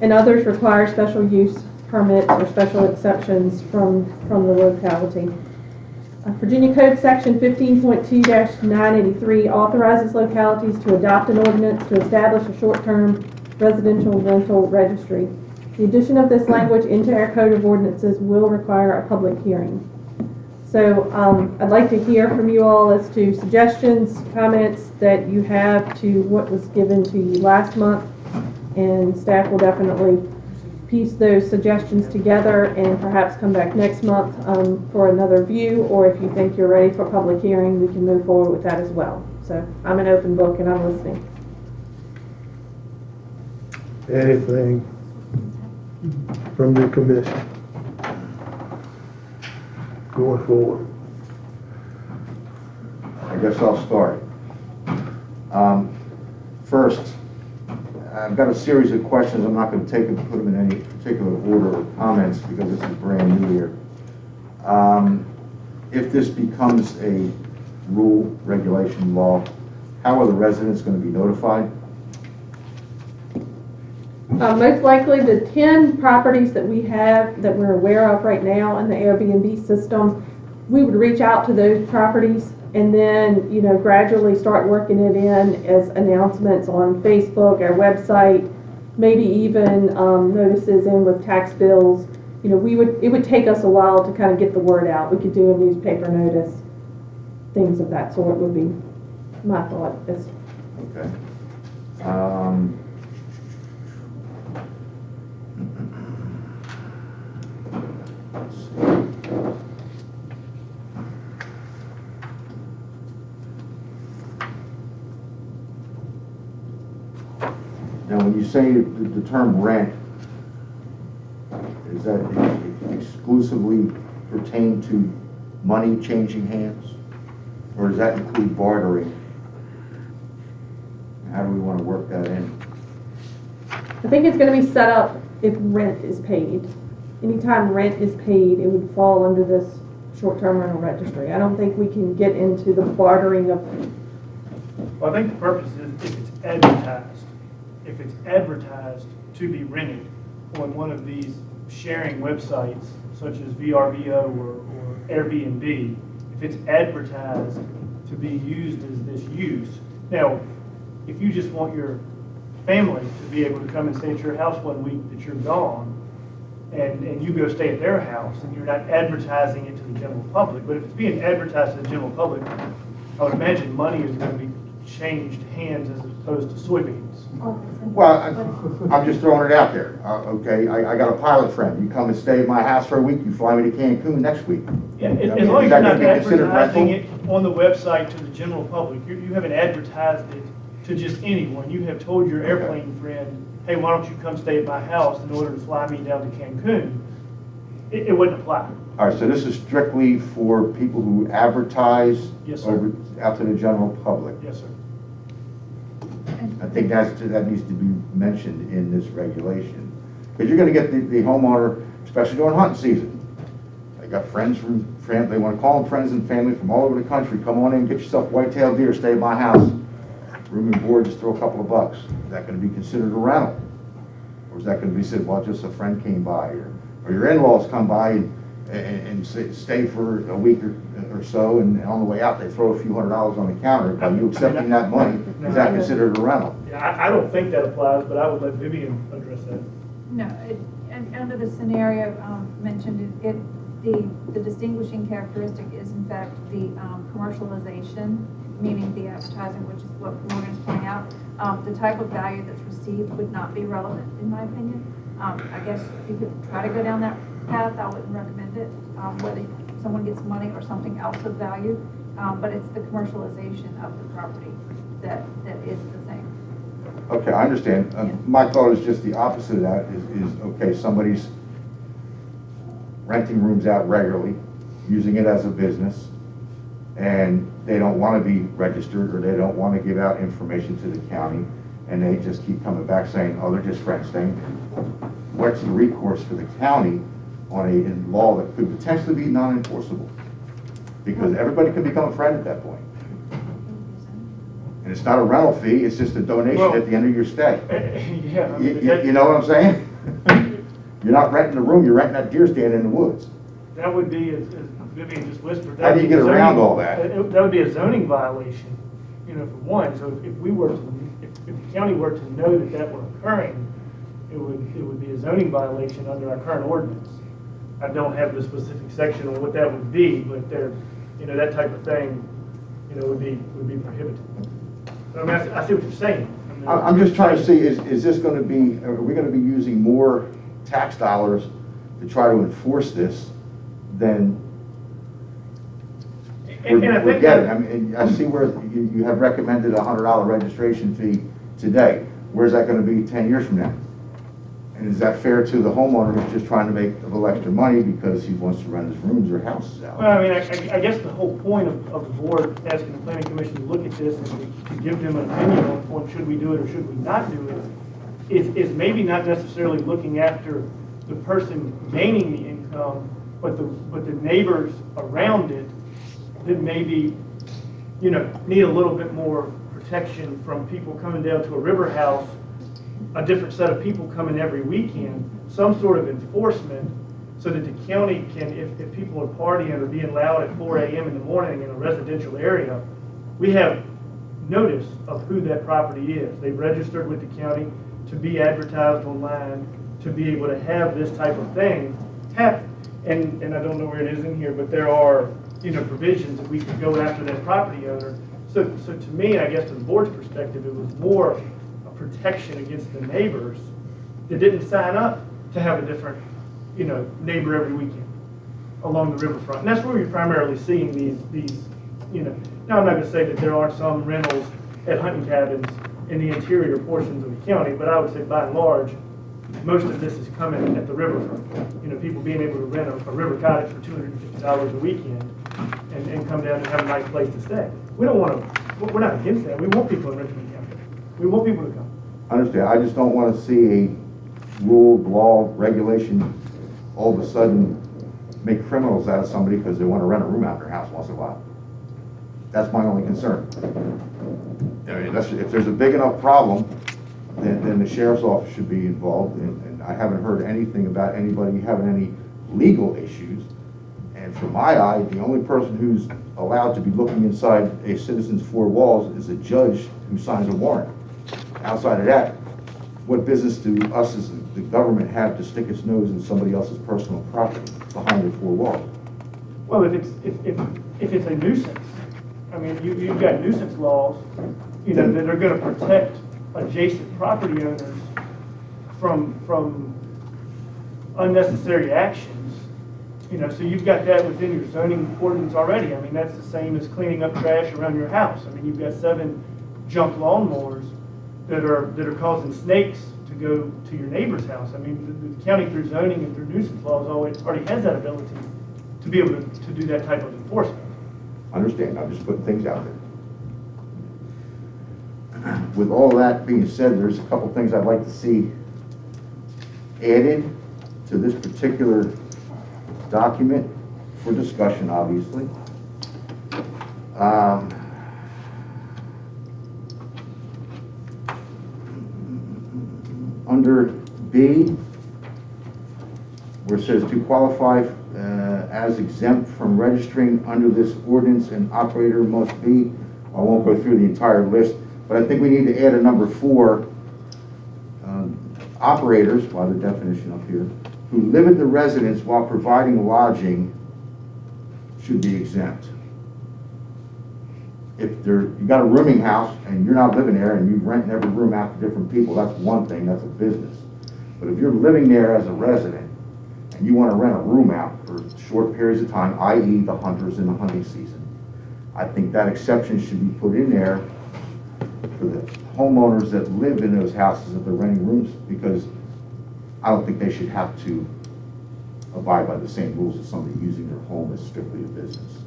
and others require special use permits or special exceptions from the locality. Virginia Code Section 15.2-983 authorizes localities to adopt an ordinance to establish a short-term residential rental registry. The addition of this language into our Code of Ordinances will require a public hearing. So I'd like to hear from you all as to suggestions, comments that you have to what was given to you last month. And staff will definitely piece those suggestions together and perhaps come back next month for another view, or if you think you're ready for public hearing, we can move forward with that as well. So I'm an open book and I'm listening. Anything from the commission going forward? I guess I'll start. First, I've got a series of questions. I'm not going to put them in any particular order of comments because this is brand new here. If this becomes a rule, regulation, law, how are the residents going to be notified? Most likely the 10 properties that we have that we're aware of right now in the Airbnb system, we would reach out to those properties and then, you know, gradually start working it in as announcements on Facebook, our website, maybe even notices in with tax bills. You know, it would take us a while to kind of get the word out. We could do a newspaper notice, things of that sort would be my thought. Okay. Now, when you say the term rent, is that exclusively pertain to money changing hands? Or does that include bartering? How do we want to work that in? I think it's going to be set up if rent is paid. Anytime rent is paid, it would fall under this short-term rental registry. I don't think we can get into the bartering of. Well, I think the purpose is if it's advertised. If it's advertised to be rented on one of these sharing websites, such as VRBO or Airbnb, if it's advertised to be used as this use. Now, if you just want your family to be able to come and stay at your house one week that you're gone, and you go stay at their house, and you're not advertising it to the general public, but if it's being advertised to the general public, I would imagine money is going to be changed hands as opposed to soybeans. Well, I'm just throwing it out there. Okay, I got a pilot friend. You come and stay at my house for a week, you fly me to Cancun next week. Yeah, as long as you're not advertising it on the website to the general public, you haven't advertised it to just anyone. You have told your airplane friend, hey, why don't you come stay at my house in order to fly me down to Cancun? It wouldn't apply. All right, so this is strictly for people who advertise Yes, sir. Out to the general public. Yes, sir. I think that needs to be mentioned in this regulation. Because you're going to get the homeowner, especially during hunting season. They got friends they want to call them friends and family from all over the country. Come on in, get yourself white-tailed deer, stay at my house. Room and board, just throw a couple of bucks. Is that going to be considered a rental? Or is that going to be said, well, just a friend came by? Or your in-laws come by and stay for a week or so, and on the way out, they throw a few $100s on the counter. By you accepting that money, is that considered a rental? Yeah, I don't think that applies, but I would let Vivian address that. No, and under the scenario mentioned, the distinguishing characteristic is in fact the commercialization, meaning the advertising, which is what Morgan's pointing out. The type of value that's received would not be relevant, in my opinion. I guess you could try to go down that path. I wouldn't recommend it, whether someone gets money or something else of value, but it's the commercialization of the property that is the thing. Okay, I understand. My thought is just the opposite of that is okay, somebody's renting rooms out regularly, using it as a business, and they don't want to be registered or they don't want to give out information to the county, and they just keep coming back saying, oh, they're just friends staying. What's the recourse for the county on a law that could potentially be non-enforceable? Because everybody can become a friend at that point. And it's not a rental fee, it's just a donation at the end of your stay. Yeah. You know what I'm saying? You're not renting a room, you're renting that deer stand in the woods. That would be, as Vivian just whispered. How do you get around all that? That would be a zoning violation, you know, for one. So if we were to, if the county were to know that that were occurring, it would be a zoning violation under our current ordinance. I don't have the specific section on what that would be, but there, you know, that type of thing, you know, would be prohibited. I mean, I see what you're saying. I mean, I'm just trying to see, is this going to be, are we going to be using more tax dollars to try to enforce this than and I we're think getting? that, I mean, I see where you have recommended a $100 registration fee today. Where's that going to be 10 years from now? And is that fair to the homeowner who's just trying to make a little extra money because he wants to rent his rooms or houses out? well, I mean, I guess the whole point of the board asking the planning commission to look at this and to give them an opinion on should we do it or should we not do it, is maybe not necessarily looking after the person gaining the income, but the neighbors around it that maybe, you know, need a little bit more protection from people coming down to a river house, a different set of people coming every weekend, some sort of enforcement so that the county can, if people are partying or being loud at 4 a.m. in the morning in a residential area, we have notice of who that property is. They've registered with the county to be advertised online, to be able to have this type of thing happen. And I don't know where it is in here, but there are, you know, provisions that we could go after that property owner. So to me, I guess from the board's perspective, it was more a protection against the neighbors that didn't sign up to have a different, you know, neighbor every weekend along the riverfront. And that's where you're primarily seeing these, you know, now I'm not going to say that there aren't some rentals at hunting cabins in the interior portions of the county, but I would say by and large, most of this is coming at the riverfront. You know, people being able to rent a river cottage for $250 a weekend and come down and have a nice place to stay. We don't want to, we're not against that. We want people in Richmond County. We want people to come. I understand. I just don't want to see a rule, law, regulation all of a sudden make criminals out of somebody because they want to rent a room out in their house once in a while. That's my only concern. I mean, if there's a big enough problem, then the sheriff's office should be involved, and I haven't heard anything about anybody having any legal issues. And from my eye, the only person who's allowed to be looking inside a citizen's four walls is a judge who signs a warrant. Outside of that, what business do us as the government have to stick its nose in somebody else's personal property behind their four walls? Well, if it's a nuisance, I mean, you've got nuisance laws, you know, that are going to protect adjacent property owners from unnecessary actions. You know, so you've got that within your zoning ordinance already. I mean, that's the same as cleaning up trash around your house. I mean, you've got 7 junk lawnmowers that are causing snakes to go to your neighbor's house. I mean, the county through zoning and through nuisance laws already has that ability to be able to do that type of enforcement. Understand, I'm just putting things out there. With all that being said, there's a couple things I'd like to see added to this particular document for discussion, obviously. Under B, where it says to qualify as exempt from registering under this ordinance, an operator must be, I won't go through the entire list, but I think we need to add a number 4, operators, by the definition up here, who live at the residence while providing lodging should be exempt. If you got a rooming house and you're not living there and you rent every room out to different people, that's one thing, that's a business. But if you're living there as a resident and you want to rent a room out for short periods of time, i.e. the hunters in the hunting season, I think that exception should be put in there for the homeowners that live in those houses that they're renting rooms, because I don't think they should have to abide by the same rules as somebody using their home as strictly a business.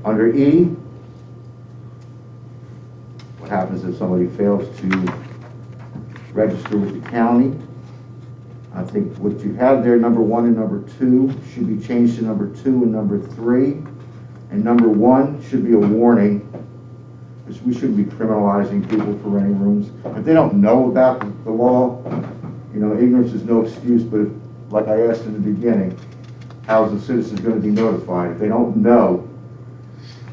Under E, what happens if somebody fails to register with the county? I think what you have there, number 1 and number 2, should be changed to number 2 and number 3. And number 1 should be a warning, because we shouldn't be criminalizing people for renting rooms. If they don't know about the law, you know, ignorance is no excuse, but if, like I asked in the beginning, how is the citizen going to be notified? If they don't know,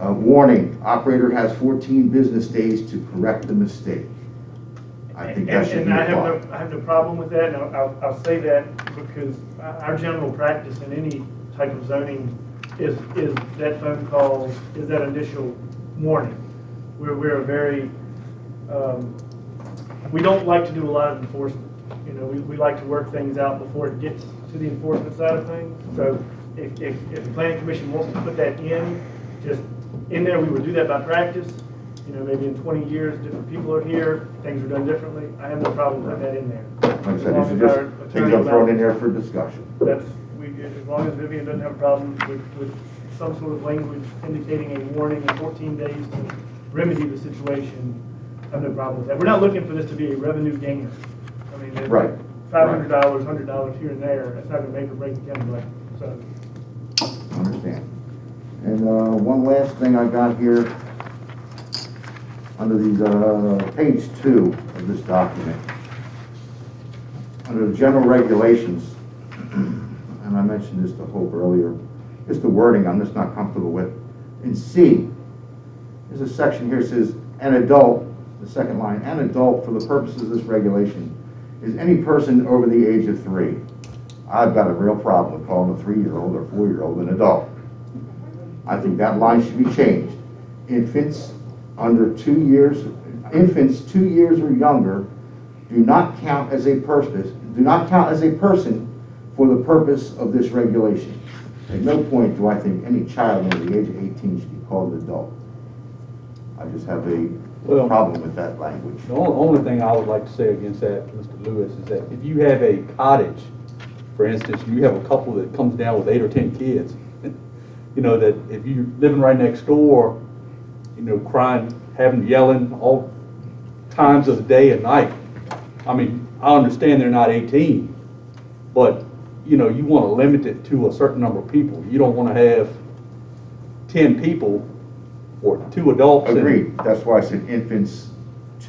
Warning, operator has 14 business days to correct the mistake. I think that should be And applied. I have no problem with that, and I'll say that because our general practice in any type of zoning is that phone call, is that initial warning. We're a very, we don't like to do a lot of enforcement. You know, we like to work things out before it gets to the enforcement side of things. So if the planning commission wants to put that in, just in there, we would do that by practice. You know, maybe in 20 years, different people are here, things are done differently. I have no problem putting that in there. Like I said, these are just things I'm throwing in there for discussion. That's, as long as Vivian doesn't have a problem with some sort of language indicating a warning in 14 days to remedy the situation, I have no problem with that. We're not looking for this to be a revenue gainer. I mean, Right. $500, $100 here and there, that's not gonna make or break the county budget, so. Understand. And one last thing I got here, under these, page 2 of this document, under the general regulations, and I mentioned this to Hope earlier, just the wording I'm just not comfortable with. In C, there's a section here that says, an adult, the second line, an adult for the purposes of this regulation is any person over the age of 3. I've got a real problem with calling a 3-year-old or 4-year-old an adult. I think that line should be changed. Infants under 2 years, infants 2 years or younger do not count as a person, for the purpose of this regulation. At no point do I think any child under the age of 18 should be called an adult. I just have a problem with that language. The only thing I would like to say against that, Mr. Lewis, is that if you have a cottage, for instance, you have a couple that comes down with 8 or 10 kids, you know, that if you're living right next door, you know, crying, yelling all times of the day and night. I mean, I understand they're not 18, but, you know, you want to limit it to a certain number of people. You don't want to have 10 people or 2 adults. Agreed. That's why I said infants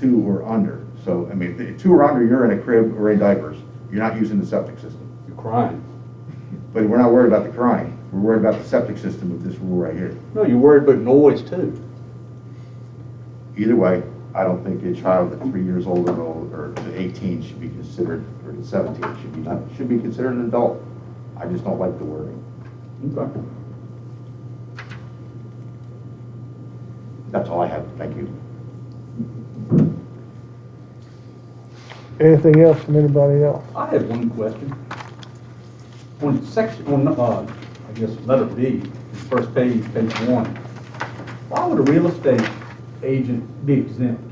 2 or under. So, I mean, if 2 or under, you're in a crib or in diapers. You're not using the septic system. You're crying. But we're not worried about the crying. We're worried about the septic system with this rule right here. No, you're worried about noise too. Either way, I don't think a child at 3 years old or to 18 should be considered, or to 17 should be considered an adult. I just don't like the wording. Okay. That's all I have. Thank you. Anything else from anybody else? I have one question. On section, I guess letter B, first page, page 1, why would a real estate agent be exempt?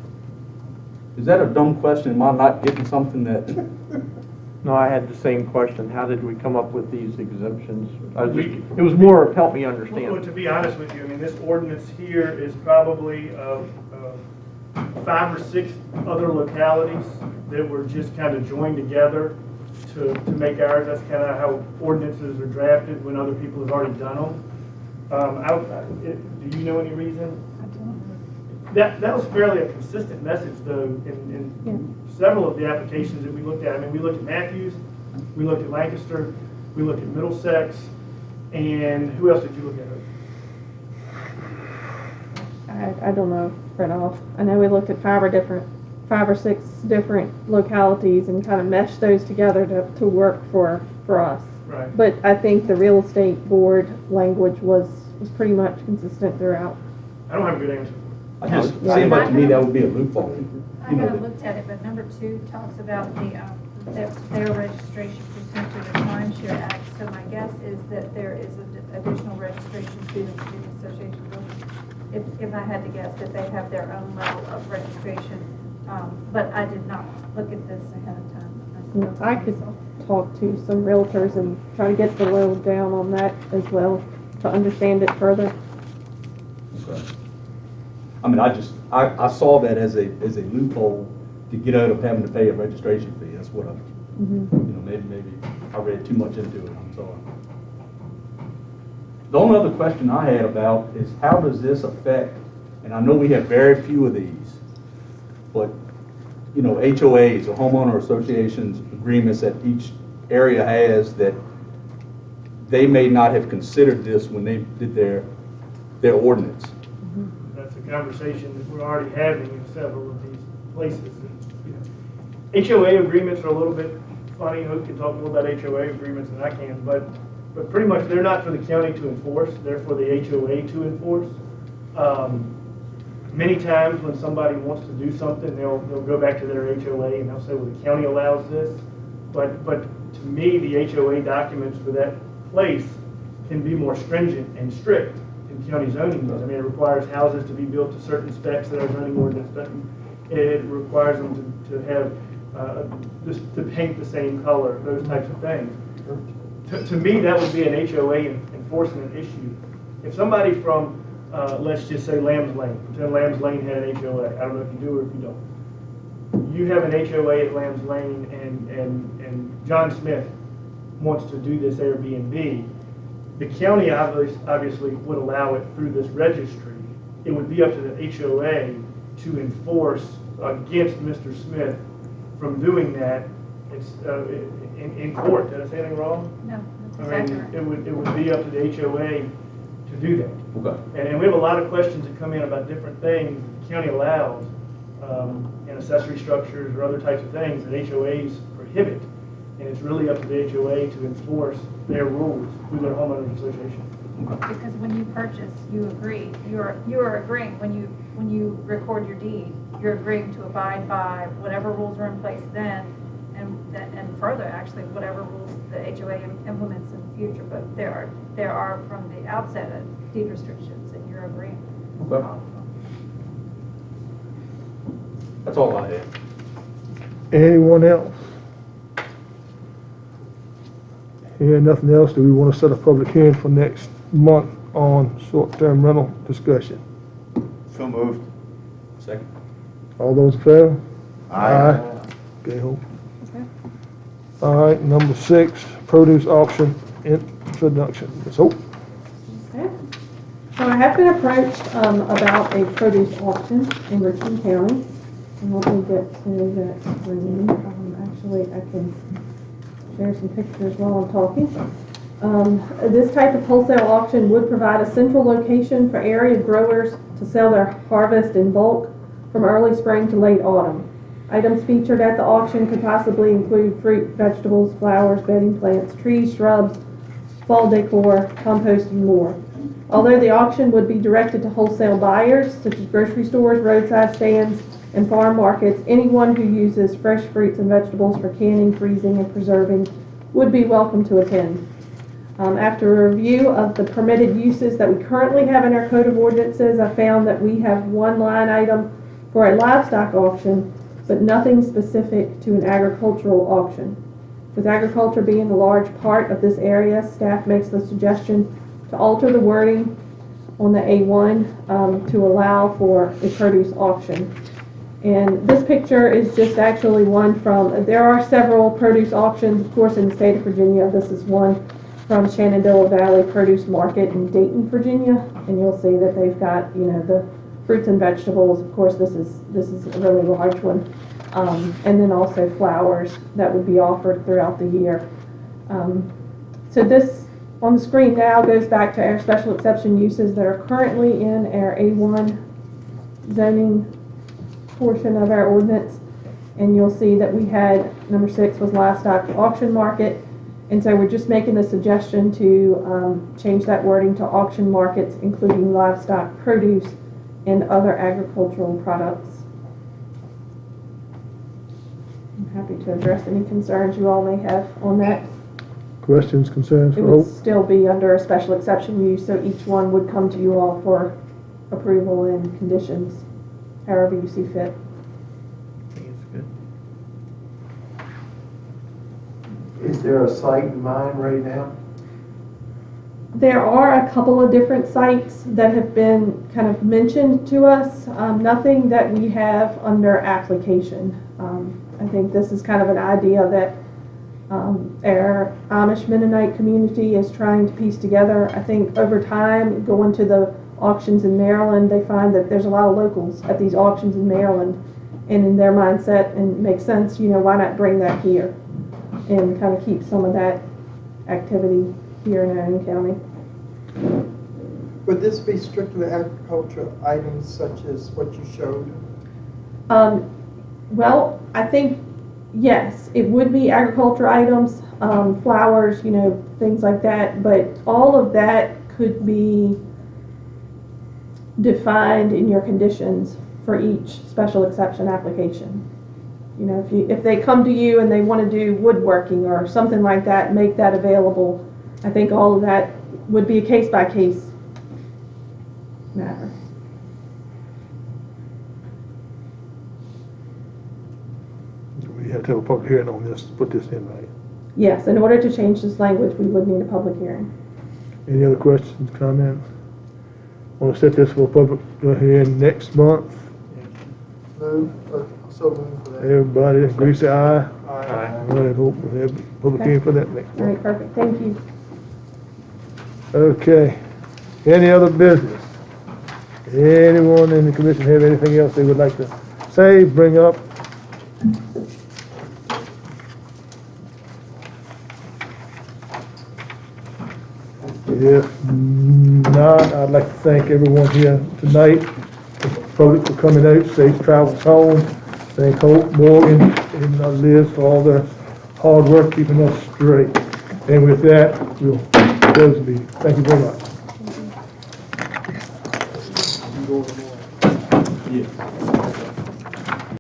Is that a dumb question? Am I not getting something that? No, I had the same question. How did we come up with these exemptions? It was more, help me Well, understand. to be honest with you, I mean, this ordinance here is probably 5 or 6 other localities that were just kind of joined together to make ours. That's kind of how ordinances are drafted when other people have already done them. Do you know any reason? That was fairly a consistent message, though, in several of the applications that we looked at. I mean, we looked at Matthews, we looked at Lancaster, we looked at Middlesex, and who else did you look at? I don't know right off. I know we looked at 5 or 6 different localities and kind of meshed those together to work for us. Right. But I think the real estate board language was pretty much consistent throughout. I don't have a good answer. I just seemed like to me that would be a loophole. I haven't looked at it, but number 2 talks about their registration pursuant to the Timeshare Act. So my guess is that there is an additional registration fee that the association will, if I had to guess, that they have their own level of registration. But I did not look at this ahead of time. I could talk to some realtors and try to get the lowdown on that as well to understand it further. Okay. I mean, I saw that as a loophole to get out of having to pay a registration fee. That's what maybe I read too much into it. I'm sorry. The only other question I had about is how does this affect, and I know we have very few of these, but you know, HOAs or homeowner associations agreements that each area has that they may not have considered this when they did their ordinance. that's a conversation that we're already having in several of these places. And, HOA agreements are a little bit funny. Hope can talk more about HOA agreements than I can, but pretty much they're not for the county to enforce. They're for the HOA to enforce. Many times when somebody wants to do something, they'll go back to their HOA and they'll say, well, the county allows this. But to me, the HOA documents for that place can be more stringent and strict in county zoning laws. I mean, it requires houses to be built to certain specs that our zoning ordinance doesn't. It requires them to have, to paint the same color, those types of things. To me, that would be an HOA enforcement issue. If somebody from, let's just say Lamb's Lane, pretend Lamb's Lane had an HOA. I don't know if you do or if you don't. You have an HOA at Lamb's Lane and John Smith wants to do this Airbnb. The county obviously would allow it through this registry. It would be up to the HOA to enforce against Mr. Smith from doing that. It's in court. Did I say anything wrong? No, that's I mean, accurate. it would be up to the HOA to do that. Okay. And we have a lot of questions that come in about different things the county allows, and accessory structures or other types of things that HOAs prohibit. And it's really up to the HOA to enforce their rules through their homeowners association. Because when you purchase, you agree. You're agreeing when you record your deed. You're agreeing to abide by whatever rules are in place then, and further actually whatever rules the HOA implements in the future. But there are from the outset deed restrictions, and you're agreeing. Okay. That's all I have. Anyone else? Hearing nothing else, do we want to set a public hearing for next month on short-term rental discussion? So moved. Second. All those in favor? Aye. Okay, Hope. All right, number 6, produce auction introduction. Ms. Hope. Okay. So I have been approached about a produce auction in Richmond County. And let me get to that screen. Actually, I can share some pictures while I'm talking. This type of wholesale auction would provide a central location for area growers to sell their harvest in bulk from early spring to late autumn. Items featured at the auction could possibly include fruit, vegetables, flowers, bedding plants, trees, shrubs, fall decor, compost, and more. Although the auction would be directed to wholesale buyers, such as grocery stores, roadside stands, and farm markets, anyone who uses fresh fruits and vegetables for canning, freezing, and preserving would be welcome to attend. After a review of the permitted uses that we currently have in our code of ordinances, I found that we have one line item for a livestock auction, but nothing specific to an agricultural auction. With agriculture being a large part of this area, staff makes the suggestion to alter the wording on the A1 to allow for a produce auction. And this picture is just actually one from, there are several produce auctions, of course, in the state of Virginia. This is one from Shenandoah Valley Produce Market in Dayton, Virginia. And you'll see that they've got, the fruits and vegetables. Of course, this is a really large one. And then also flowers that would be offered throughout the year. So this on the screen now goes back to our special exception uses that are currently in our A1 zoning portion of our ordinance. And you'll see that we had, number 6 was livestock auction market. And so we're just making the suggestion to change that wording to auction markets, including livestock, produce, and other agricultural products. I'm happy to address any concerns you all may have on that. Questions, concerns It for would Hope? still be under a special exception use, so each one would come to you all for approval and conditions, however you see fit. I think it's good. Is there a site in mind right now? There are a couple of different sites that have been kind of mentioned to us, nothing that we have under application. I think this is kind of an idea that our Amish Mennonite community is trying to piece together. I think over time, going to the auctions in Maryland, they find that there's a lot of locals at these auctions in Maryland, and in their mindset, and it makes sense, why not bring that here and kind of keep some of that activity here in our own county. Would this be strictly agricultural items such as what you showed? Well, I think, yes, it would be agriculture items, flowers, you know, things like that, but all of that could be defined in your conditions for each special exception application. You know, if they come to you and they want to do woodworking or something like that, make that available. I think all of that would be a case-by-case matter. We have to have a public hearing on this, put this in, right? Yes, in order to change this language, we would need a public hearing. Any other questions, comments? Want to set this for a public hearing next month? Move, so move for that. Everybody agree, say aye. Aye. All right, hope we have a public hearing for that next All month. right, perfect, thank you. Okay. Any other business? Anyone in the commission have anything else they would like to say, bring up? If not, I'd like to thank everyone here tonight, the public for coming out, safe travels home. Thank Hope, Morgan, and Liz for all their hard work keeping us straight. And with that, we'll close the meeting. Thank you very much. Yeah.